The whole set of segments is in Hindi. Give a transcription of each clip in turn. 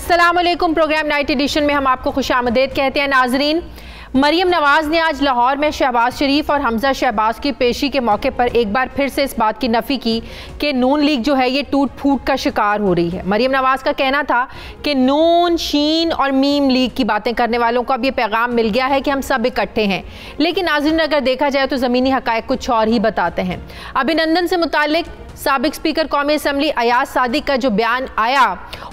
अस्सलाम वालेकुम। प्रोग्राम नाइट एडिशन में हम आपको खुशामदीद कहते हैं। नाजरीन, मरियम नवाज़ ने आज लाहौर में शहबाज शरीफ और हमजा शहबाज की पेशी के मौके पर एक बार फिर से इस बात की नफ़ी की कि नून लीग जो है ये टूट फूट का शिकार हो रही है। मरियम नवाज़ का कहना था कि नून, शीन और मीम लीग की बातें करने वालों को अब ये पैगाम मिल गया है कि हम सब इकट्ठे हैं। लेकिन नाज़रीन, अगर देखा जाए तो ज़मीनी हक़ाइक़ कुछ और ही बताते हैं। अभिनंदन से मुतालिक साबिक स्पीकर कौमी असम्बली अयाज सादिक का जो बयान आया,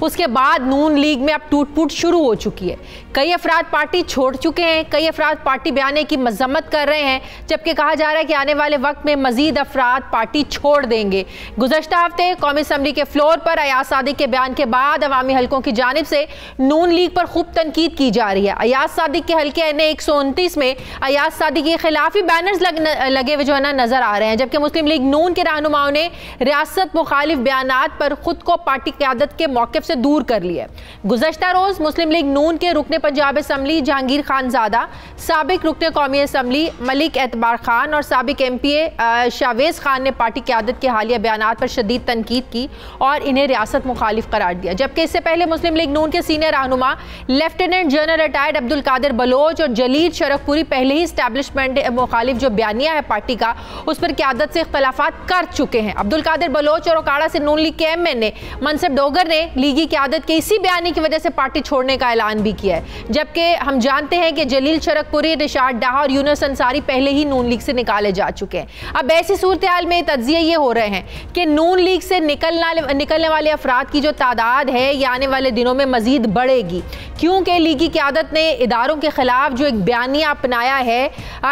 उसके बाद नून लीग में अब टूट फूट शुरू हो चुकी है। कई अफराद पार्टी छोड़ चुके हैं, कई अफराद पार्टी बयाने की मजम्मत कर रहे हैं, जबकि कहा जा रहा है कि आने वाले वक्त में मजीद अफराद पार्टी छोड़ देंगे। गुज़श्ता हफ्ते कौमी असम्बली के फ्लोर पर अयाज सादिक के बयान के बाद अवामी हल्कों की जानिब से नून लीग पर खूब तनकीद की जा रही है। अयाज सादिक के हल्के NA 129 में अयाज सादिक के खिलाफ ही बैनर्स लगे हुए जो है ना नजर आ रहे हैं, जबकि मुस्लिम लीग नून के रहनुमाओं ने रियासत मुखालिफ बयानात पर खुद को पार्टी क़यादत के मौक़िफ़ से दूर कर लिया। गुज़श्ता रोज़ मुस्लिम लीग नून के रुकने पंजाब असम्बली जहांगीर खानज़ादा, साबिक रुकने कौमी असम्बली मलिक एतबार खान और साबिक MPA शावेज़ खान ने पार्टी क़यादत के हालिया बयानात पर शदीद तनकीद की और इन्हें रियासत मुखालिफ करार दिया। जबकि इससे पहले मुस्लिम लीग नून के सीनियर रहनुमा lieutenant general retired Abdul Qadir Baloch और जलील शरफपुरी पहले ही इस्टेब्लिशमेंट मुखालिफ जो बयानिया है पार्टी का, उस पर क़यादत से इख्तलाफात कर चुके हैं। अब्दुल कादिर बलोच और ओकाड़ा से नून लीग के MN मनसब डोगर ने लीगी क़यादत के इसी बयानी की वजह से पार्टी छोड़ने का ऐलान भी किया है। जबकि हम जानते हैं कि जलील शरफपुरी, रिशाद डाहा और यूनुस अंसारी पहले ही नून लीग से निकाले जा चुके हैं। अब ऐसी सूरत हाल में तज्जिये ये हो रहे हैं कि नून लीग से निकलने वाले अफराद की जो तादाद है ये आने वाले दिनों में मजीद बढ़ेगी, क्योंकि लीगी क़यादत ने इदारों के खिलाफ जो एक बयानिया अपनाया है,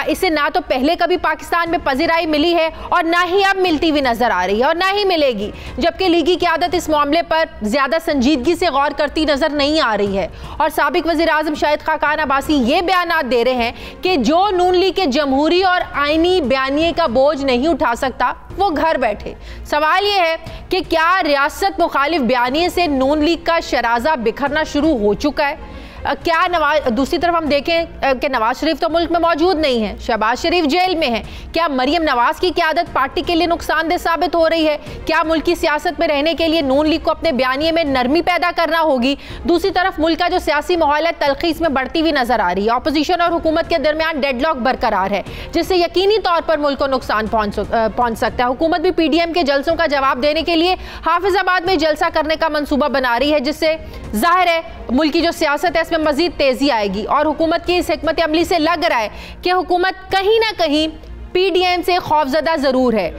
इसे ना तो पहले कभी पाकिस्तान में पज़िराई मिली है और ना ही अब मिलती हुई नजर आ रही है और ना ही मिलेगी। जबकि लीगी क़यादत इस मामले पर ज्यादा संजीदगी से गौर करती नजर नहीं आ रही है और साबिक वज़ीर आज़म शाहिद खाकान अब्बासी ये बयानात दे रहे हैं कि जो नून लीग के जमहूरी और आईनी बयानिए का बोझ नहीं उठा सकता वो घर बैठे। सवाल ये है कि क्या रियासत मुखालिफ बयानिए से नून लीग का शराजा बिखरना शुरू हो चुका है? क्या दूसरी तरफ हम देखें कि नवाज शरीफ तो मुल्क में मौजूद नहीं है, शहबाज शरीफ जेल में है। क्या मरियम नवाज की क़यादत पार्टी के लिए नुकसानदेह साबित हो रही है? क्या मुल्क की सियासत में रहने के लिए नून लीग को अपने बयानिए में नरमी पैदा करना होगी? दूसरी तरफ मुल्क का जो सियासी माहौल है तलखीस में बढ़ती हुई नजर आ रही है। अपोजिशन और हुकूमत के दरमियान डेडलॉक बरकरार है, जिससे यकीनी तौर पर मुल्क को नुकसान पहुंच सकता है। हुकूमत भी PDM के जलसों का जवाब देने के लिए हाफिजाबाद में जलसा करने का मंसूबा बना रही है, जिससे जाहिर है मुल्क की जो सियासत है इसमें मजीद तेजी आएगी और हुकूमत की इस हिकमत अमली से लग रहा है कि हुकूमत कहीं ना कहीं PDM से खौफजदा ज़रूर है।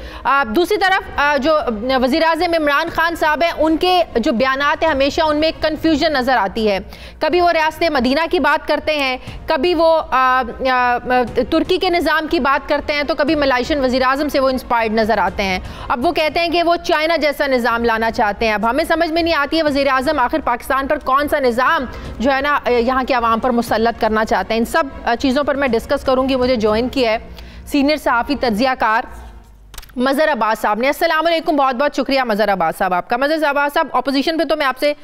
दूसरी तरफ जो वज़ीर आज़म इमरान खान साहब हैं, उनके जो बयानात हैं हमेशा उनमें एक कन्फ्यूजन नज़र आती है। कभी वो रियासत मदीना की बात करते हैं, कभी वो तुर्की के निज़ाम की बात करते हैं, तो कभी मलाइशियन वज़ीर आज़म से वो इंस्पायर्ड नज़र आते हैं। अब वो कहते हैं कि वो चाइना जैसा निज़ाम लाना चाहते हैं। अब हमें समझ में नहीं आती है वज़ीर आज़म आखिर पाकिस्तान पर कौन सा निज़ाम जो है ना यहाँ के अवाम पर मुसल्लत करना चाहते हैं। इन सब चीज़ों पर मैं डिस्कस करूँगी। मुझे ज्वाइन किया है सीनियर सहाफ़ी तज्ज़ियाकार मज़हर अब्बास साहब ने। अस्सलाम वालेकुम, बहुत बहुत शुक्रिया मज़हर अब्बास साहब आपका। मज़हर अब्बास साहब, अपोजिशन पे तो मैं आपसे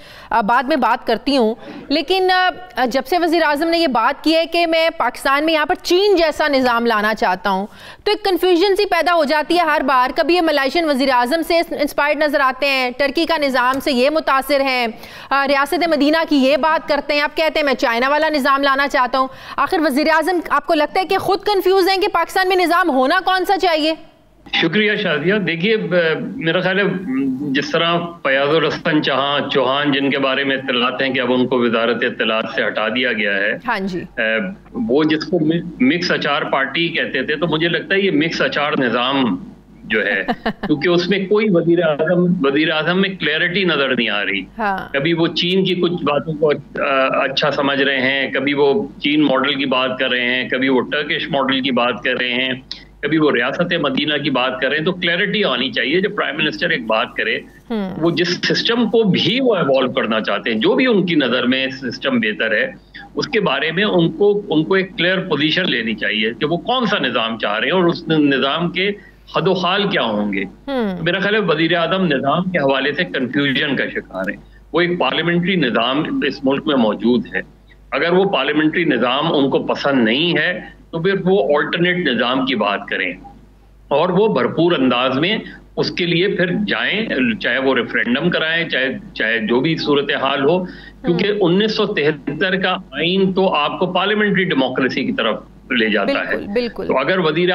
बाद में बात करती हूँ, लेकिन जब से वज़ीर आज़म ने ये बात की है कि मैं पाकिस्तान में यहाँ पर चीन जैसा निज़ाम लाना चाहता हूँ, तो एक कन्फ्यूजन सी पैदा हो जाती है हर बार। कभी ये मलाइशियन वज़ीर आज़म से इंस्पायर्ड नज़र आते हैं, टर्की का निज़ाम से ये मुतासिर हैं, रियासत मदीना की ये बात करते हैं, अब कहते हैं मैं चाइना वाला निज़ाम लाना चाहता हूँ। आखिर वज़ीर आज़म आपको लगता है कि खुद कन्फ्यूज़ हैं कि पाकिस्तान में निज़ाम होना कौन सा चाहिए? शुक्रिया शादिया। देखिए, मेरा ख्याल है जिस तरह फयाजुर रहमान चौहान जिनके बारे में इत्तलात हैं कि अब उनको वजारत इत्तलात से हटा दिया गया है, हाँ जी, वो जिसको मिक्स अचार पार्टी कहते थे, तो मुझे लगता है ये मिक्स अचार निज़ाम जो है क्योंकि उसमें कोई वजीर आज़म में क्लैरिटी नजर नहीं आ रही। हाँ। कभी वो चीन की कुछ बातों को अच्छा समझ रहे हैं, कभी वो चीन मॉडल की बात कर रहे हैं, कभी वो टर्किश मॉडल की बात कर रहे हैं, कभी वो रियासत मदीना की बात कर रहे हैं। तो क्लैरिटी आनी चाहिए। जब प्राइम मिनिस्टर एक बात करे, वो जिस सिस्टम को भी वो इवॉल्व करना चाहते हैं, जो भी उनकी नज़र में सिस्टम बेहतर है, उसके बारे में उनको एक क्लियर पोजीशन लेनी चाहिए कि वो कौन सा निज़ाम चाह रहे हैं और उस निज़ाम के हदोखाल क्या होंगे। मेरा ख्याल है वज़ीर आज़म निज़ाम के हवाले से कंफ्यूजन का शिकार है। वो एक पार्लियामेंट्री निज़ाम इस मुल्क में मौजूद है, अगर वो पार्लियामेंट्री निज़ाम उनको पसंद नहीं है तो फिर वो ऑल्टरनेट निज़ाम की बात करें और वो भरपूर अंदाज में उसके लिए फिर जाएं, चाहे वो रेफरेंडम कराएं, चाहे जो भी सूरत हाल हो, क्योंकि 1973 का आइन तो आपको पार्लियामेंट्री डेमोक्रेसी की तरफ ले जाता है। बिल्कुल। तो अगर वजीर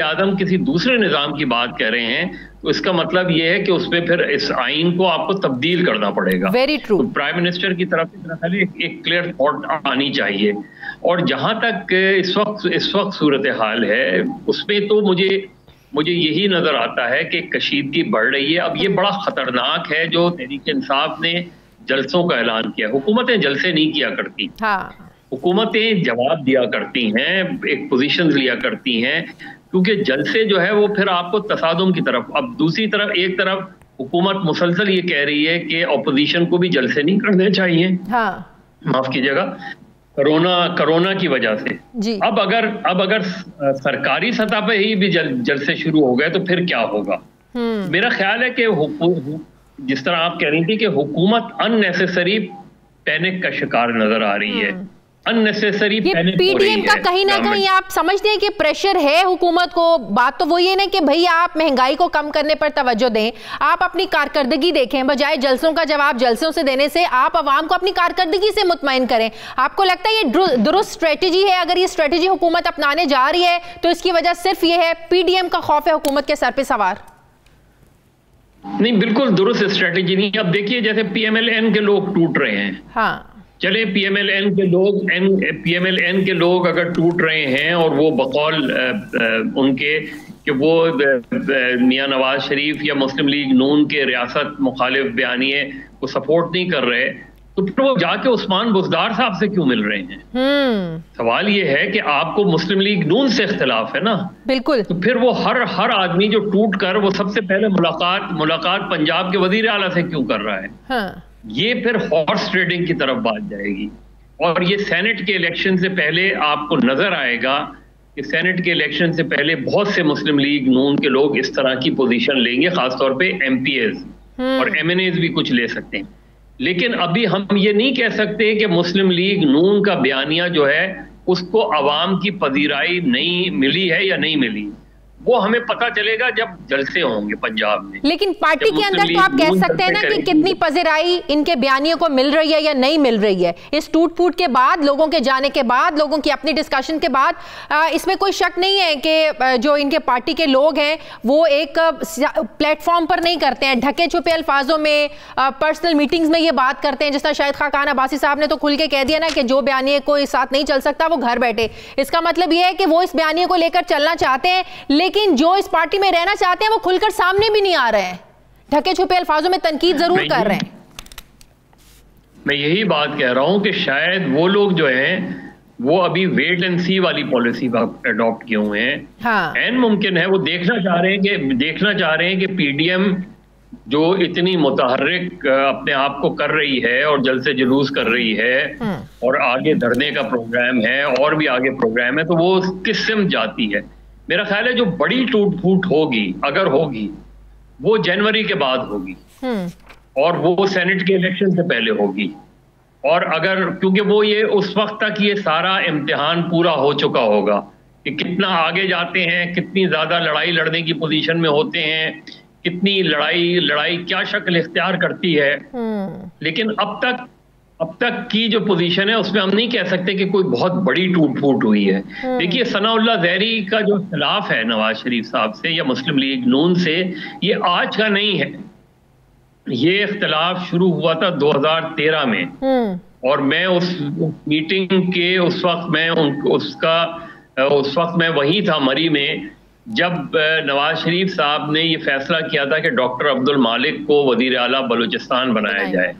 आजम किसी दूसरे निजाम की बात कर रहे हैं तो इसका मतलब ये है कि उसमें फिर इस आइन को आपको तब्दील करना पड़ेगा। Very true. तो प्राइम मिनिस्टर की तरफ से एक क्लियर थॉट आनी चाहिए। और जहां तक इस वक्त सूरत हाल है उसमें तो मुझे यही नजर आता है कि कशीदगी बढ़ रही है। अब ये बड़ा खतरनाक है जो तहरीक इंसाफ ने जलसों का ऐलान किया। हुकूमतें जलसे नहीं किया करती, हुकूमतें जवाब दिया करती हैं, एक पोजीशंस लिया करती हैं, क्योंकि जलसे जो है वो फिर आपको तसादुम की तरफ। अब दूसरी तरफ एक तरफ हुकूमत मुसलसल ये कह रही है कि अपोजिशन को भी जलसे नहीं करने चाहिए, माफ कीजिएगा, कोरोना की वजह से जी। अब अगर सरकारी सतह पे ही भी जलसे शुरू हो गए तो फिर क्या होगा? मेरा ख्याल है कि जिस तरह आप कह रही थी कि हुकूमत अननेसेसरी पैनिक का शिकार नजर आ रही है, अननेसेसरी पैनिक पीडीएम का कहीं ना कहीं आप समझते हैं कि प्रेशर है हुकूमत को। बात तो वही है ना कि भैया आप महंगाई को कम करने पर तवज्जो दें, आप अपनी कारकर्दगी देखें, बजाय जलसों का जवाब जलसों से देने से आप आवाम को अपनी कारकर्दगी से मुतमईन करें। आपको लगता है ये दुरुस्त स्ट्रेटेजी है? अगर ये स्ट्रेटेजी हुकूमत अपनाने जा रही है तो इसकी वजह सिर्फ ये है पीडीएम का खौफ है हुकूमत के सर पे सवार? नहीं, बिल्कुल दुरुस्त स्ट्रेटेजी नहीं। अब देखिए जैसे पीएमएलएन के लोग टूट रहे हैं, चले पीएमएलएन के लोग अगर टूट रहे हैं और वो बकौल उनके कि वो मियां नवाज शरीफ या मुस्लिम लीग नून के रियासत मुखालिफ बयानिए को सपोर्ट नहीं कर रहे, तो फिर वो जाके उस्मान बुज़दार साहब से क्यों मिल रहे हैं? सवाल ये है कि आपको मुस्लिम लीग नून से इख्तिलाफ है ना। बिल्कुल। तो फिर वो हर आदमी जो टूट कर वो सबसे पहले मुलाकात पंजाब के वजीर आला से क्यों कर रहा है? ये फिर हॉर्स ट्रेडिंग की तरफ बात जाएगी। और ये सेनेट के इलेक्शन से पहले आपको नजर आएगा कि सेनेट के इलेक्शन से पहले बहुत से मुस्लिम लीग नून के लोग इस तरह की पोजीशन लेंगे, खासतौर पे एमपीएस और एमएनएस भी कुछ ले सकते हैं। लेकिन अभी हम ये नहीं कह सकते कि मुस्लिम लीग नून का बयानिया जो है उसको अवाम की पजीराई नहीं मिली है या नहीं मिली, वो हमें पता चलेगा जब जलसे होंगे पंजाब में। लेकिन पार्टी के अंदर तो आप कह सकते हैं ना कि कितनी पज़िराई इनके बयानियों को मिल रही है या नहीं मिल रही है। इस टूट फूट के बाद, लोगों के जाने के बाद, लोगों की अपनी डिस्कशन के बाद, इसमें कोई शक नहीं है कि जो इनके पार्टी के लोग हैं वो एक प्लेटफॉर्म पर नहीं करते हैं, ढके छुपे अल्फाजों में पर्सनल मीटिंग्स में ये बात करते हैं। जिस तरह शाहिद खान अब्बासी साहब ने तो खुल के कह दिया ना कि जो बयानिए को साथ नहीं चल सकता वो घर बैठे। इसका मतलब ये है कि वो इस बयानिए को लेकर चलना चाहते हैं, लेकिन जो इस पार्टी में रहना चाहते हैं वो खुलकर सामने भी नहीं आ रहे हैं, ढके छुपे अल्फाजों में तनकीद जरूर कर रहे हैं। मैं यही बात कह रहा हूं कि शायद वो लोग जो हैं वो अभी वेट एंड सी वाली पॉलिसी अडॉप्ट किए हुए हैं। एन मुमकिन है वो देखना चाह रहे हैं कि पीडीएम जो इतनी मुतहर्रिक अपने आप को कर रही है और जलसे जुलूस कर रही है और आगे धरने का प्रोग्राम है और भी आगे प्रोग्राम है, तो वो किस सिमत जाती है। मेरा ख्याल है जो बड़ी टूट फूट होगी, अगर होगी, वो जनवरी के बाद होगी और वो सेनेट के इलेक्शन से पहले होगी। और अगर क्योंकि वो ये उस वक्त तक ये सारा इम्तिहान पूरा हो चुका होगा कि कितना आगे जाते हैं, कितनी ज्यादा लड़ाई लड़ने की पोजीशन में होते हैं, कितनी लड़ाई क्या शक्ल इख्तियार करती है। लेकिन अब तक की जो पोजीशन है उसमें हम नहीं कह सकते कि कोई बहुत बड़ी टूट फूट हुई है। देखिए सनाउल्लाह ज़हरी का जो इख्तिलाफ है नवाज शरीफ साहब से या मुस्लिम लीग नून से, ये आज का नहीं है। ये इख्तिलाफ शुरू हुआ था 2013 में और मैं उस मीटिंग के उस वक्त मैं वही था मरी में जब नवाज शरीफ साहब ने ये फैसला किया था कि डॉक्टर अब्दुल मालिक को वजीर आला बलूचिस्तान बनाया जाए।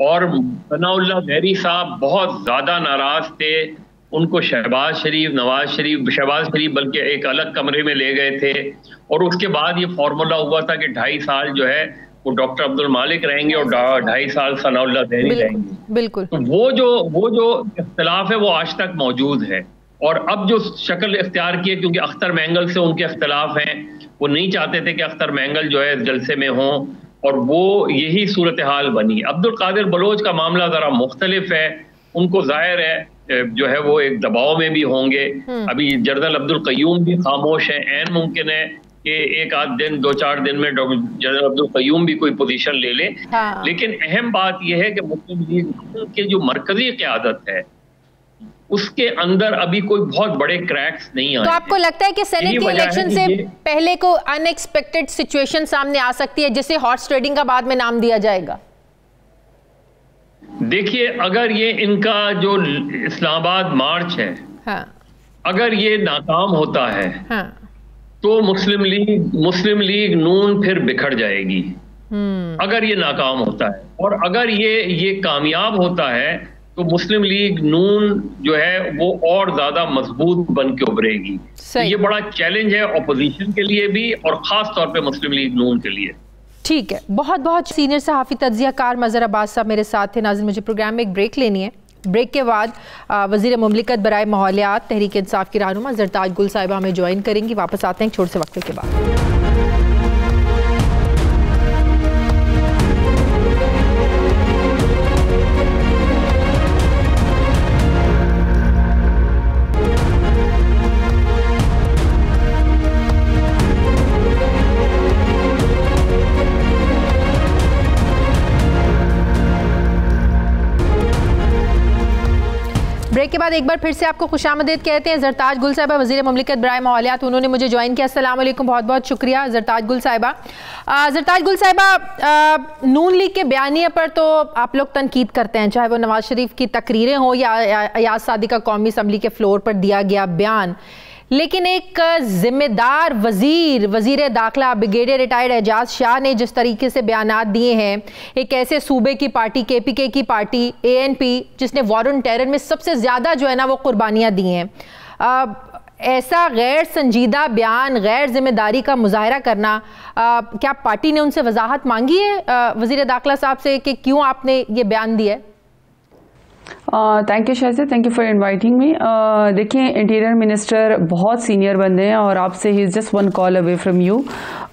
और सनाउल्लाह ज़हरी साहब बहुत ज्यादा नाराज थे। उनको शहबाज शरीफ बल्कि एक अलग कमरे में ले गए थे और उसके बाद ये फॉर्मूला हुआ था कि 2.5 साल जो है वो डॉक्टर अब्दुल मालिक रहेंगे और 2.5 साल सनाउल्लाह ज़हरी रहेंगे। बिल्कुल। तो वो जो इख्तिलाफ है वो आज तक मौजूद है। और अब जो शक्ल इख्तियार की है, क्योंकि अख्तर मैंगल से उनके इख्तिलाफ हैं, वो नहीं चाहते थे कि अख्तर मैंगल जो है जलसे में हों और वो यही सूरत हाल बनी। अब्दुल कादिर बलोच का मामला ज़रा मुख्तलिफ है, उनको जाहिर है जो है वो एक दबाव में भी होंगे। अभी जनरल अब्दुल क़य्यूम भी खामोश है। ऐन मुमकिन है कि एक आध दिन 2-4 दिन में डॉक्टर जनरल अब्दुल क़य्यूम भी कोई पोजीशन ले ले। हाँ। लेकिन अहम बात यह है कि मुस्लिम लीग के जो मरकजी क़यादत है उसके अंदर अभी कोई बहुत बड़े क्रैक्स नहीं आए। तो आपको लगता है कि सेनेट के इलेक्शन से पहले को अनएक्सपेक्टेड सिचुएशन सामने आ सकती है, जिसे हॉर्स ट्रेडिंग का बाद में नाम दिया जाएगा? देखिए, अगर ये इनका जो इस्लामाबाद मार्च है, हाँ। अगर ये नाकाम होता है, हाँ। तो मुस्लिम लीग नून फिर बिखर जाएगी। अगर ये नाकाम होता है, और अगर ये कामयाब होता है तो मुस्लिम लीग नून जो है वो और ज्यादा मजबूत बन के उभरेगी। तो ये बड़ा चैलेंज है ऑपोजिशन के लिए भी और खास तौर पे मुस्लिम लीग नून के लिए। ठीक है, बहुत बहुत सीनियर सहाफ़ी तज्ज़ियाकार मज़हर अब्बास साहब मेरे साथ थे। नाज़रीन, मुझे प्रोग्राम में एक ब्रेक लेनी है। ब्रेक के बाद वज़ीर मुमलिकत बराए माहौलियात तहरीक इंसाफ की रहनुमा ज़रताज गुल साहिबा हमें ज्वाइन करेंगी। वापस आते हैं एक छोटे से वक्फे के बाद। ब्रेक के बाद एक बार फिर से आपको खुशामदीद कहते हैं। ज़रताज गुल साहिबा वज़ीर मुमलिकत बराए माहौलियात, उन्होंने मुझे ज्वाइन किया। अस्सलाम वालेकुम, बहुत बहुत शुक्रिया ज़रताज गुल साहिबा। ज़रताज गुल साहिबा, नून लीग के बयानिए पर तो आप लोग तनकीद करते हैं, चाहे वो नवाज शरीफ की तकरीरें हो या अयाज सादी का कौमी असम्बली के फ्लोर पर दिया गया बयान, लेकिन एक जिम्मेदार वजीर दाखिला ब्रिगेडियर रिटायर्ड एजाज शाह ने जिस तरीके से बयानात दिए हैं, एक ऐसे सूबे की पार्टी KPK की पार्टी ANP जिसने वॉर ऑन टेरर में सबसे ज़्यादा जो है ना वो कुर्बानियाँ दी हैं, ऐसा गैर संजीदा बयान, गैर जिम्मेदारी का मुजाहरा करना, क्या पार्टी ने उनसे वजाहत मांगी है वजीर दाखिला साहब से कि क्यों आपने ये बयान दिया है? थैंक यू शायद, thank you for inviting me. देखिए, इंटीरियर मिनिस्टर बहुत सीनियर बंदे हैं और आपसे he is just one call away from you.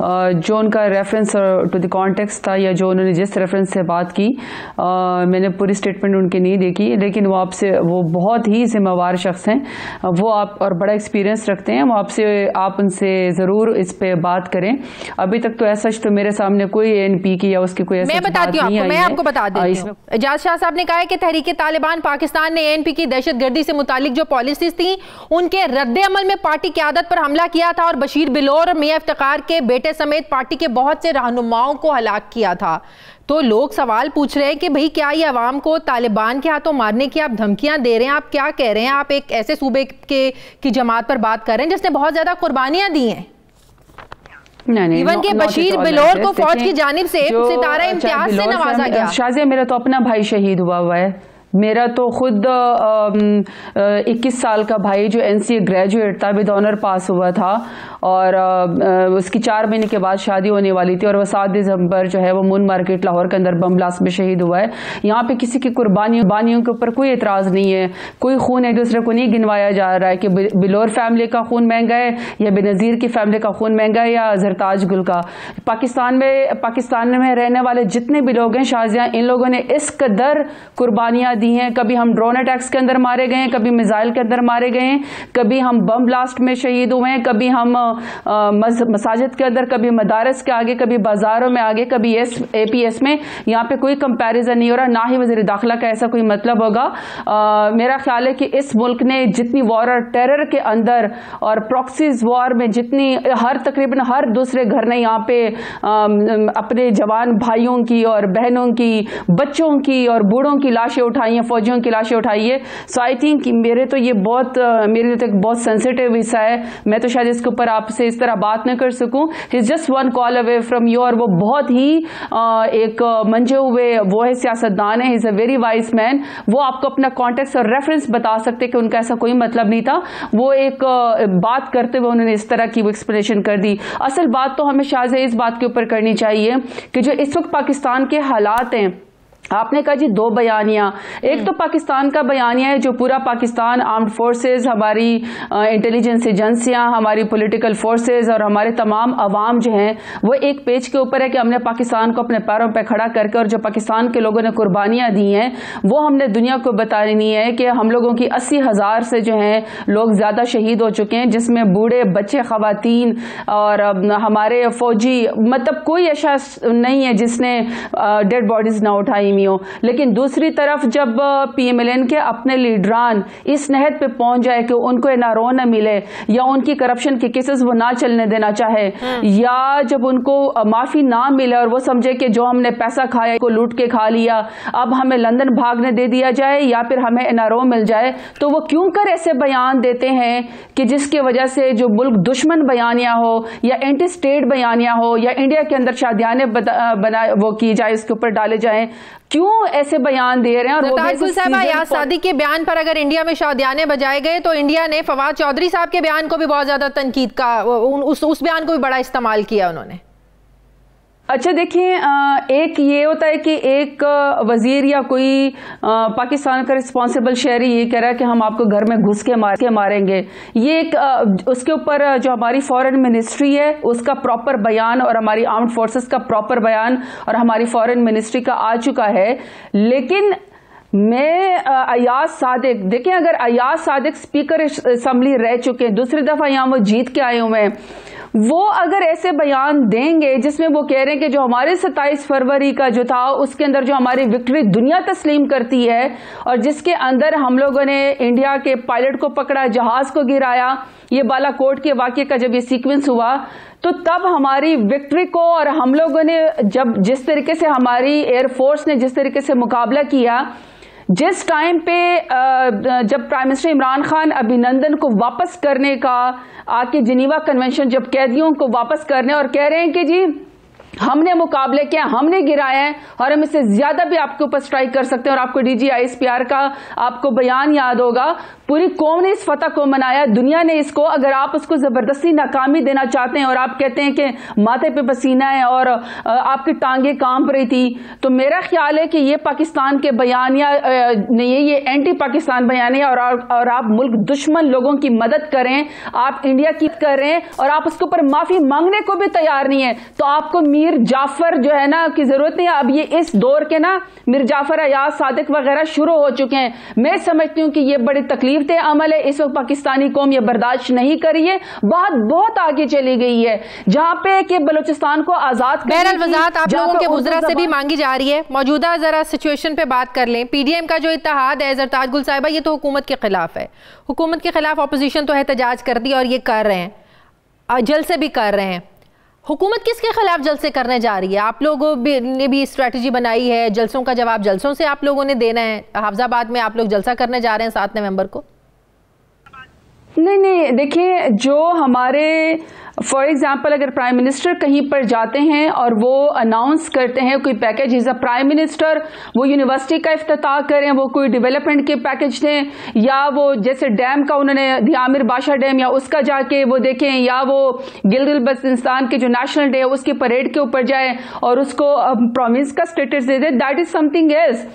जो उनका रेफरेंस टू द कॉन्टेक्स्ट था या जो उन्होंने जिस रेफरेंस से बात की, मैंने पूरी स्टेटमेंट उनकी नहीं देखी, लेकिन वो आपसे, वो बहुत ही जिम्मेवार शख्स हैं, वो आप और बड़ा एक्सपीरियंस रखते हैं। वो आप उनसे ज़रूर इस पे बात करें। अभी तक तो ऐसा तो मेरे सामने कोई ANP की या उसकी कोई ऐसी बात नहीं आई है। मैं आपको बता देती हूँ, एजाज शाह साहब ने कहा है कि तहरीक तालिबान पाकिस्तान ने ANP की दहशतगर्दी से मुतालिक जो पॉलिसीज थी उनके रद्दे अमल में पार्टी क़यादत पर हमला किया था और बशीर बिलोर और मियां इफ्तिखार के बेटे समेत पार्टी के बहुत से रहनुमाओं को हलाक किया था। तो लोग सवाल पूछ रहे हैं कि भाई क्या ये अवाम को तालिबान के हाथों मारने की आप धमकियां दे रहे हैं? आप क्या कह रहे हैं? आप एक ऐसे सूबे की जमात पर बात कर रहे हैं जिसने बहुत ज्यादा कुर्बानियां दी हैं। इवन के बशीर बिलोर को फौज की जानिब से सितारा इम्तियाज से नवाजा गया। शाज़िया, मेरा तो अपना भाई शहीद हुआ है। मेरा तो खुद 21 साल का भाई जो NCA ग्रेजुएट था, विद ऑनर पास हुआ था, और उसकी 4 महीने के बाद शादी होने वाली थी और वह 7 दिसंबर जो है वो मून मार्केट लाहौर के अंदर बम ब्लास्ट में शहीद हुआ है। यहाँ पे किसी की कुर्बानियों के ऊपर कोई एतराज़ नहीं है, कोई खून एक दूसरे को नहीं गिनवाया जा रहा है कि बिलोर फैमिली का खून महंगा है या बेनज़ीर की फैमिली का खून महंगा है या ज़रताज गुल का। पाकिस्तान में रहने वाले जितने भी लोग हैं शाहजियाँ, इन लोगों ने इस कदर कुर्बानियाँ दी हैं। कभी हम ड्रोन अटैक्स के अंदर मारे गए हैं, कभी मिसाइल के अंदर मारे गए हैं, कभी हम बम ब्लास्ट में शहीद हुए हैं, कभी हम मसाजिद के अंदर, कभी मदारस के आगे, कभी बाजारों में आगे, कभी APS में। यहाँ पे कोई कंपैरिजन नहीं हो रहा, ना ही वज़ीर दाखिला का ऐसा कोई मतलब होगा। मेरा ख्याल है कि इस मुल्क ने जितनी वॉर और टेरर के अंदर और प्रॉक्सीज वॉर में जितनी तकरीबन हर दूसरे घर ने यहाँ पे अपने जवान भाइयों की और बहनों की, बच्चों की और बूढ़ों की लाशें उठाई हैं, फौजियों की लाशें उठाई है। सो आई थिंक मेरे तो एक बहुत सेंसिटिव हिस्सा है। मैं तो शायद इसके ऊपर आपसे इस तरह बात न कर सकूं। He is just one call away from you, और वो बहुत ही एक मंजे हुए वो है, सियासतदान है, he is a very wise man. वो आपको अपना कॉन्टेक्स्ट और रेफरेंस बता सकते कि उनका ऐसा कोई मतलब नहीं था। वो एक बात करते हुए उन्होंने इस तरह की वो एक्सप्लेनेशन कर दी। असल बात तो हमें शायद इस बात के ऊपर करनी चाहिए कि जो इस वक्त पाकिस्तान के हालात हैं, आपने कहा जी 2 बयानियां, एक तो पाकिस्तान का बयानिया है जो पूरा पाकिस्तान, आर्म्ड फोर्सेस, हमारी इंटेलिजेंस एजेंसियां, हमारी पॉलिटिकल फोर्सेस और हमारे तमाम अवाम जो हैं वो एक पेज के ऊपर है कि हमने पाकिस्तान को अपने पैरों पे खड़ा करके और जो पाकिस्तान के लोगों ने कुर्बानियां दी हैं वो हमने दुनिया को बतानी है कि हम लोगों की 80,000 से जो हैं लोग ज्यादा शहीद हो चुके हैं, जिसमें बूढ़े, बच्चे, खवातीन और हमारे फौजी, मतलब कोई ऐसा नहीं है जिसने डेड बॉडीज ना उठाई। लेकिन दूसरी तरफ जब पीएमएलएन के अपने लीडरान इस नहद पे पहुंच जाए कि उनको एनआरओ न मिले या उनकी करप्शन के केसेस वो ना चलने देना चाहे, या जब उनको माफी ना मिले और वो समझे कि जो हमने पैसा खाया को लूट के खा लिया, अब हमें लंदन भागने दे दिया जाए या फिर हमें एनआरओ मिल जाए, तो वो क्यों कर ऐसे बयान देते हैं कि जिसकी वजह से जो मुल्क दुश्मन बयानिया हो या एंटी स्टेट बयानिया हो या इंडिया के अंदर शादियाने बना वो की जाए, इसके ऊपर डाले जाए, क्यों ऐसे बयान दे रहे हैं? और अयाज सादिक के बयान पर अगर इंडिया में शादियाने बजाए गए तो इंडिया ने फवाद चौधरी साहब के बयान को भी बहुत ज्यादा तनकीद का, उस बयान को भी बड़ा इस्तेमाल किया उन्होंने। अच्छा देखिए, एक ये होता है कि एक वजीर या कोई पाकिस्तान का रिस्पॉन्सिबल शहरी ये कह रहा है कि हम आपको घर में घुस के मारेंगे। ये एक उसके ऊपर जो हमारी फॉरेन मिनिस्ट्री है उसका प्रॉपर बयान और हमारी आर्म्ड फोर्सेस का प्रॉपर बयान और हमारी फॉरेन मिनिस्ट्री का आ चुका है। लेकिन मैं अयाज सादिक, देखिए अगर अयाज सादिक स्पीकर असेंबली रह चुके हैं, दूसरी दफा यहाँ वो जीत के आए हुए हैं, वो अगर ऐसे बयान देंगे जिसमें वो कह रहे हैं कि जो हमारे 27 फरवरी का जो था उसके अंदर जो हमारी विक्ट्री दुनिया तस्लीम करती है और जिसके अंदर हम लोगों ने इंडिया के पायलट को पकड़ा, जहाज को गिराया, ये बालाकोट के वाकये का जब ये सीक्वेंस हुआ तो तब हमारी विक्ट्री को और हम लोगों ने जब जिस तरीके से हमारी एयरफोर्स ने जिस तरीके से मुकाबला किया, जिस टाइम पे जब प्राइम मिनिस्टर इमरान खान अभिनंदन को वापस करने का आके जिनीवा कन्वेंशन जब कैदियों को वापस करने और कह रहे हैं कि जी हमने मुकाबले किया, हमने गिराया है और हम इससे ज्यादा भी आपके ऊपर स्ट्राइक कर सकते हैं। और आपको डीजी आईएसपीआर का आपको बयान याद होगा, पूरी कौम ने इस फतह को मनाया, दुनिया ने इसको, अगर आप उसको जबरदस्ती नाकामी देना चाहते हैं और आप कहते हैं कि माथे पे पसीना है और आपकी टांगे कांप रही थी, तो मेरा ख्याल है कि ये पाकिस्तान के बयानिया नहीं, ये एंटी पाकिस्तान बयानिया और आप मुल्क दुश्मन लोगों की मदद करें, आप इंडिया की करें और आप उसके ऊपर माफी मांगने को भी तैयार नहीं है, तो आपको मीर जाफर जो है ना की जरूरत नहीं है। अब ये इस दौर के ना मीर जाफर, अयाज सादिक वगैरह शुरू हो चुके हैं। मैं समझती हूँ कि ये बड़ी तकलीफ दे अमल है, इस वक्त पाकिस्तानी कौम ये बर्दाश्त नहीं करी है, बात बहुत आगे चली गई है, जहाँ पे कि बलूचिस्तान को आजाद बहरहाल वजाहत आप लोगों के मुजरा से भी मांगी जा रही है। मौजूदा जरा सिचुएशन पे बात कर लें। पीडीएम का जो इत्तेहाद है जरताज गुल साहिबा, ये तो हुकूमत के खिलाफ है, हुकूमत के खिलाफ अपोजिशन तो एहतजाज कर दी और ये कर रहे हैं, जलसे भी कर रहे हैं। हुकूमत किसके खिलाफ जलसे करने जा रही है? आप लोगों ने भी स्ट्रैटेजी बनाई है, जलसों का जवाब जलसों से आप लोगों ने देना है। हाफजाबाद में आप लोग जलसा करने जा रहे हैं 7 नवंबर को। नहीं, देखिए जो हमारे फॉर एग्जाम्पल अगर प्राइम मिनिस्टर कहीं पर जाते हैं और वो अनाउंस करते हैं कोई package, is a prime minister, वो यूनिवर्सिटी का इफ्तिताह करें, वो कोई डेवलपमेंट के पैकेज दें, या वो जैसे डैम का उन्होंने दिया आमिर बादशाह डैम या उसका जाके वो देखें, या वो गिलगित बल्तिस्तान के जो नेशनल डे है उसकी परेड के ऊपर जाए और उसको प्रोविंस का status they they, that is something else.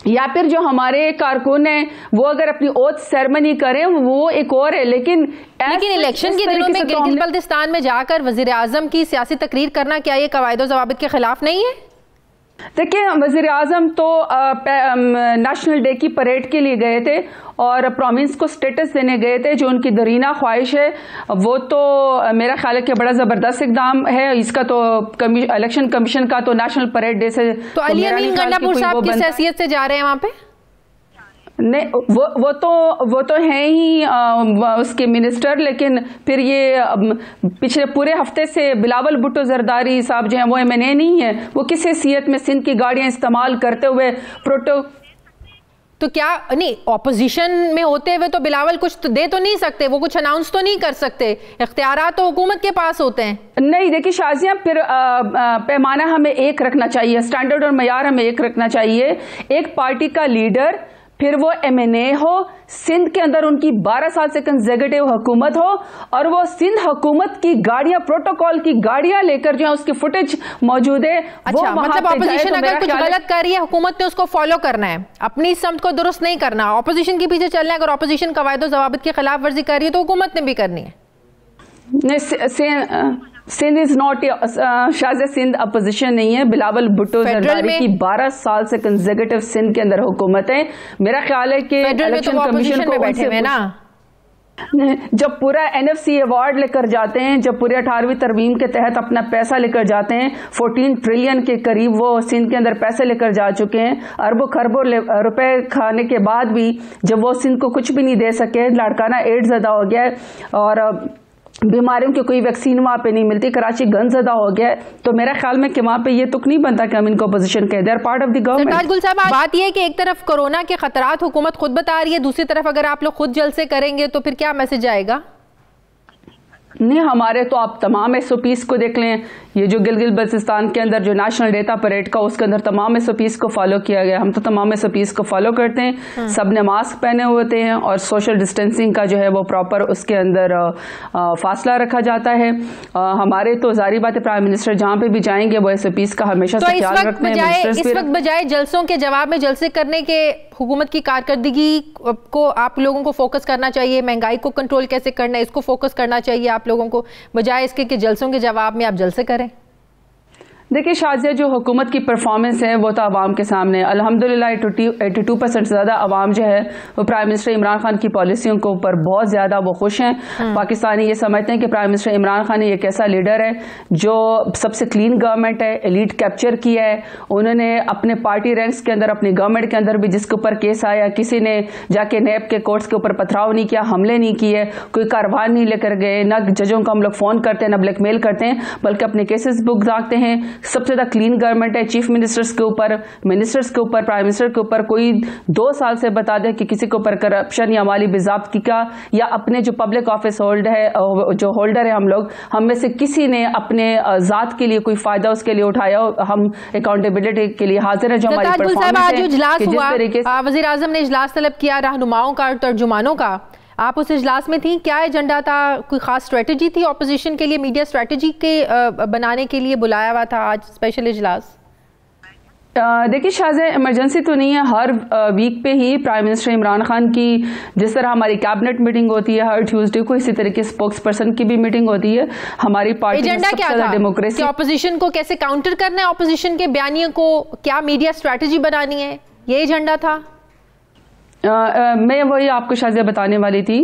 या फिर जो हमारे कारकुन हैं वो अगर अपनी ओथ सेरेमनी करें वो एक और है। लेकिन इलेक्शन के दिनों में गिलगित बल्तिस्तान में जाकर वजीर आजम की सियासी तकरीर करना, क्या ये कवायद ज़वाबित के खिलाफ नहीं है? देखिए वजीर आजम तो नेशनल डे की परेड के लिए गए थे और प्रोविंस को स्टेटस देने गए थे, जो उनकी दरीना ख्वाहिश है वो तो मेरा ख्याल है कि बड़ा जबरदस्त इकदाम है इसका। तो इलेक्शन कमीशन का तो नेशनल परेड डे से तो अली अमीन गंडापुर साहब किस हैसियत से जा रहे हैं वहां पे? नहीं, वो तो है ही उसके मिनिस्टर, लेकिन फिर ये पिछले पूरे हफ्ते से बिलावल भुट्टो जरदारी साहब जो हैं वो एमएनए नहीं है, वो किस हैसियत में सिंध की गाड़ियां इस्तेमाल करते हुए तो क्या नहीं, ऑपोजिशन में होते हुए तो बिलावल कुछ तो दे तो नहीं सकते, वो कुछ अनाउंस तो नहीं कर सकते, इख्तियारात तो हुकूमत के पास होते हैं। नहीं देखिए शाजिया, फिर पैमाना हमें एक रखना चाहिए, स्टैंडर्ड और मयार हमें एक रखना चाहिए। एक पार्टी का लीडर फिर वो MNA हो, सिंध के अंदर उनकी 12 साल से कंसेक्यूटिव हुकूमत हो, और वो सिंध हुकूमत की गाड़ियां, प्रोटोकॉल की गाड़ियां लेकर जो है उसकी फुटेज मौजूद है। अच्छा, मतलब ऑपोजिशन अगर कुछ गलत कर रही है, हुकूमत ने उसको फॉलो करना है, अपनी समत को दुरुस्त नहीं करना, ऑपोजिशन के पीछे चलना है। अगर ऑपोजिशन कवायद और ज़वाबित की खिलाफ वर्जी कर रही है तो हुकूमत ने भी करनी है। Sindh is not, Shazia Sindh opposition नहीं है। बिलावल भुट्टो जरदारी की 12 साल से कंसेक्यूटिव सिंध के अंदर हुकूमत है। मेरा ख्याल है कि इलेक्शन कमीशन को बैठे हुए ना, जब पूरा NFC अवार्ड लेकर जाते हैं, जब पूरे 18वीं तरमीम के तहत अपना पैसा लेकर जाते हैं, 14 ट्रिलियन के करीब वो सिंध के अंदर पैसे लेकर जा चुके हैं, अरबों खरबों रुपए खाने के बाद भी जब वो सिंध को कुछ भी नहीं दे सके, लड़काना एड्स ज़्यादा हो गया है और बीमारियों की कोई वैक्सीन वहाँ पे नहीं मिलती, कराची गंदज़दा हो गया है, तो मेरा ख्याल में कि वहाँ पे ये तुक नहीं बनता कि हम इनको अपोजिशन कह दें, पार्ट ऑफ द गवर्नमेंट। गुल साहब, बात ये है कि एक तरफ कोरोना के खतरात हुकूमत खुद बता रही है, दूसरी तरफ अगर आप लोग खुद जलसे करेंगे तो फिर क्या मैसेज आएगा? नहीं, हमारे तो आप तमाम SOPs को देख लें, ये जो गिलगित बल्तिस्तान के अंदर जो नेशनल डेटा परेड का उसके अंदर तमाम SOPs को फॉलो किया गया। हम तो तमाम SOPs को फॉलो करते हैं, सब ने मास्क पहने होते हैं और सोशल डिस्टेंसिंग का जो है वो प्रॉपर उसके अंदर फासला रखा जाता है। हमारे तो जारी बात है, प्राइम मिनिस्टर जहाँ पे भी जाएंगे वो SOPs का हमेशा से ख्याल रखते हैं। इस वक्त बजाय जलसों के जवाब में जलसे करने के हुकूमत की कारकर्दगी को आप लोगों को फोकस करना चाहिए, महंगाई को कंट्रोल कैसे करना है इसको फोकस करना चाहिए आप लोगों को, बजाय इसके कि जलसों के जवाब में आप जलसे करें। देखिए शाज़िया, जो हुकूमत की परफॉर्मेंस है वो तो आवाम के सामने, अल्हम्दुलिल्लाह 82% से ज़्यादा आवाम जो है वो प्राइम मिनिस्टर इमरान खान की पॉलिसियों के ऊपर बहुत ज़्यादा वो खुश हैं। पाकिस्तानी ये समझते हैं कि प्राइम मिनिस्टर इमरान खान एक ऐसा लीडर है जो सबसे क्लीन गवर्नमेंट है, एलीट कैप्चर किया है। उन्होंने अपने पार्टी रैंक्स के अंदर, अपनी गवर्नमेंट के अंदर भी जिसके ऊपर केस आया, किसी ने जाके नैब के कोर्ट्स के ऊपर पथराव नहीं किया, हमले नहीं किए, कोई कार्रवाई नहीं लेकर गए, न जजों को हम लोग फ़ोन करते हैं, न ब्लैकमेल करते हैं, बल्कि अपने केसेस बुक रखते हैं। सबसे ज़्यादा क्लीन गवर्नमेंट है। चीफ मिनिस्टर्स के ऊपर, मिनिस्टर्स के ऊपर, प्राइम मिनिस्टर के ऊपर कोई 2 साल से बता दे कि किसी के ऊपर करप्शन या माली बेज़ाब्ती का, या अपने जो पब्लिक ऑफिस होल्डर है, जो होल्डर है हम में से किसी ने अपने जात के लिए कोई फायदा उसके लिए उठाया, हम अकाउंटेबिलिटी के लिए हाजिर है। जो हमारी परफॉर्मेंस है, वज़ीर आज़म ने इजलास तलब किया रहनुमाओं का, तर्जुमानों का, आप उस इजलास में थी, क्या एजेंडा था? कोई खास स्ट्रेटजी थी ऑपोजिशन के लिए, मीडिया स्ट्रेटजी के बनाने के लिए बुलाया हुआ था आज स्पेशल इजलास? देखिए शाज़िया, इमरजेंसी तो नहीं है, हर वीक पे ही प्राइम मिनिस्टर इमरान खान की जिस तरह हमारी कैबिनेट मीटिंग होती है हर ट्यूसडे को, इसी तरह की स्पोक्स पर्सन की भी मीटिंग होती है। हमारी पार्टी एजेंडा क्या था? डेमोक्रेसी, ऑपोजिशन को कैसे काउंटर करना है, ऑपोजिशन के बयानियों को क्या मीडिया स्ट्रेटजी बनानी है, ये एजेंडा था? मैं वही आपको शाज़िया बताने वाली थी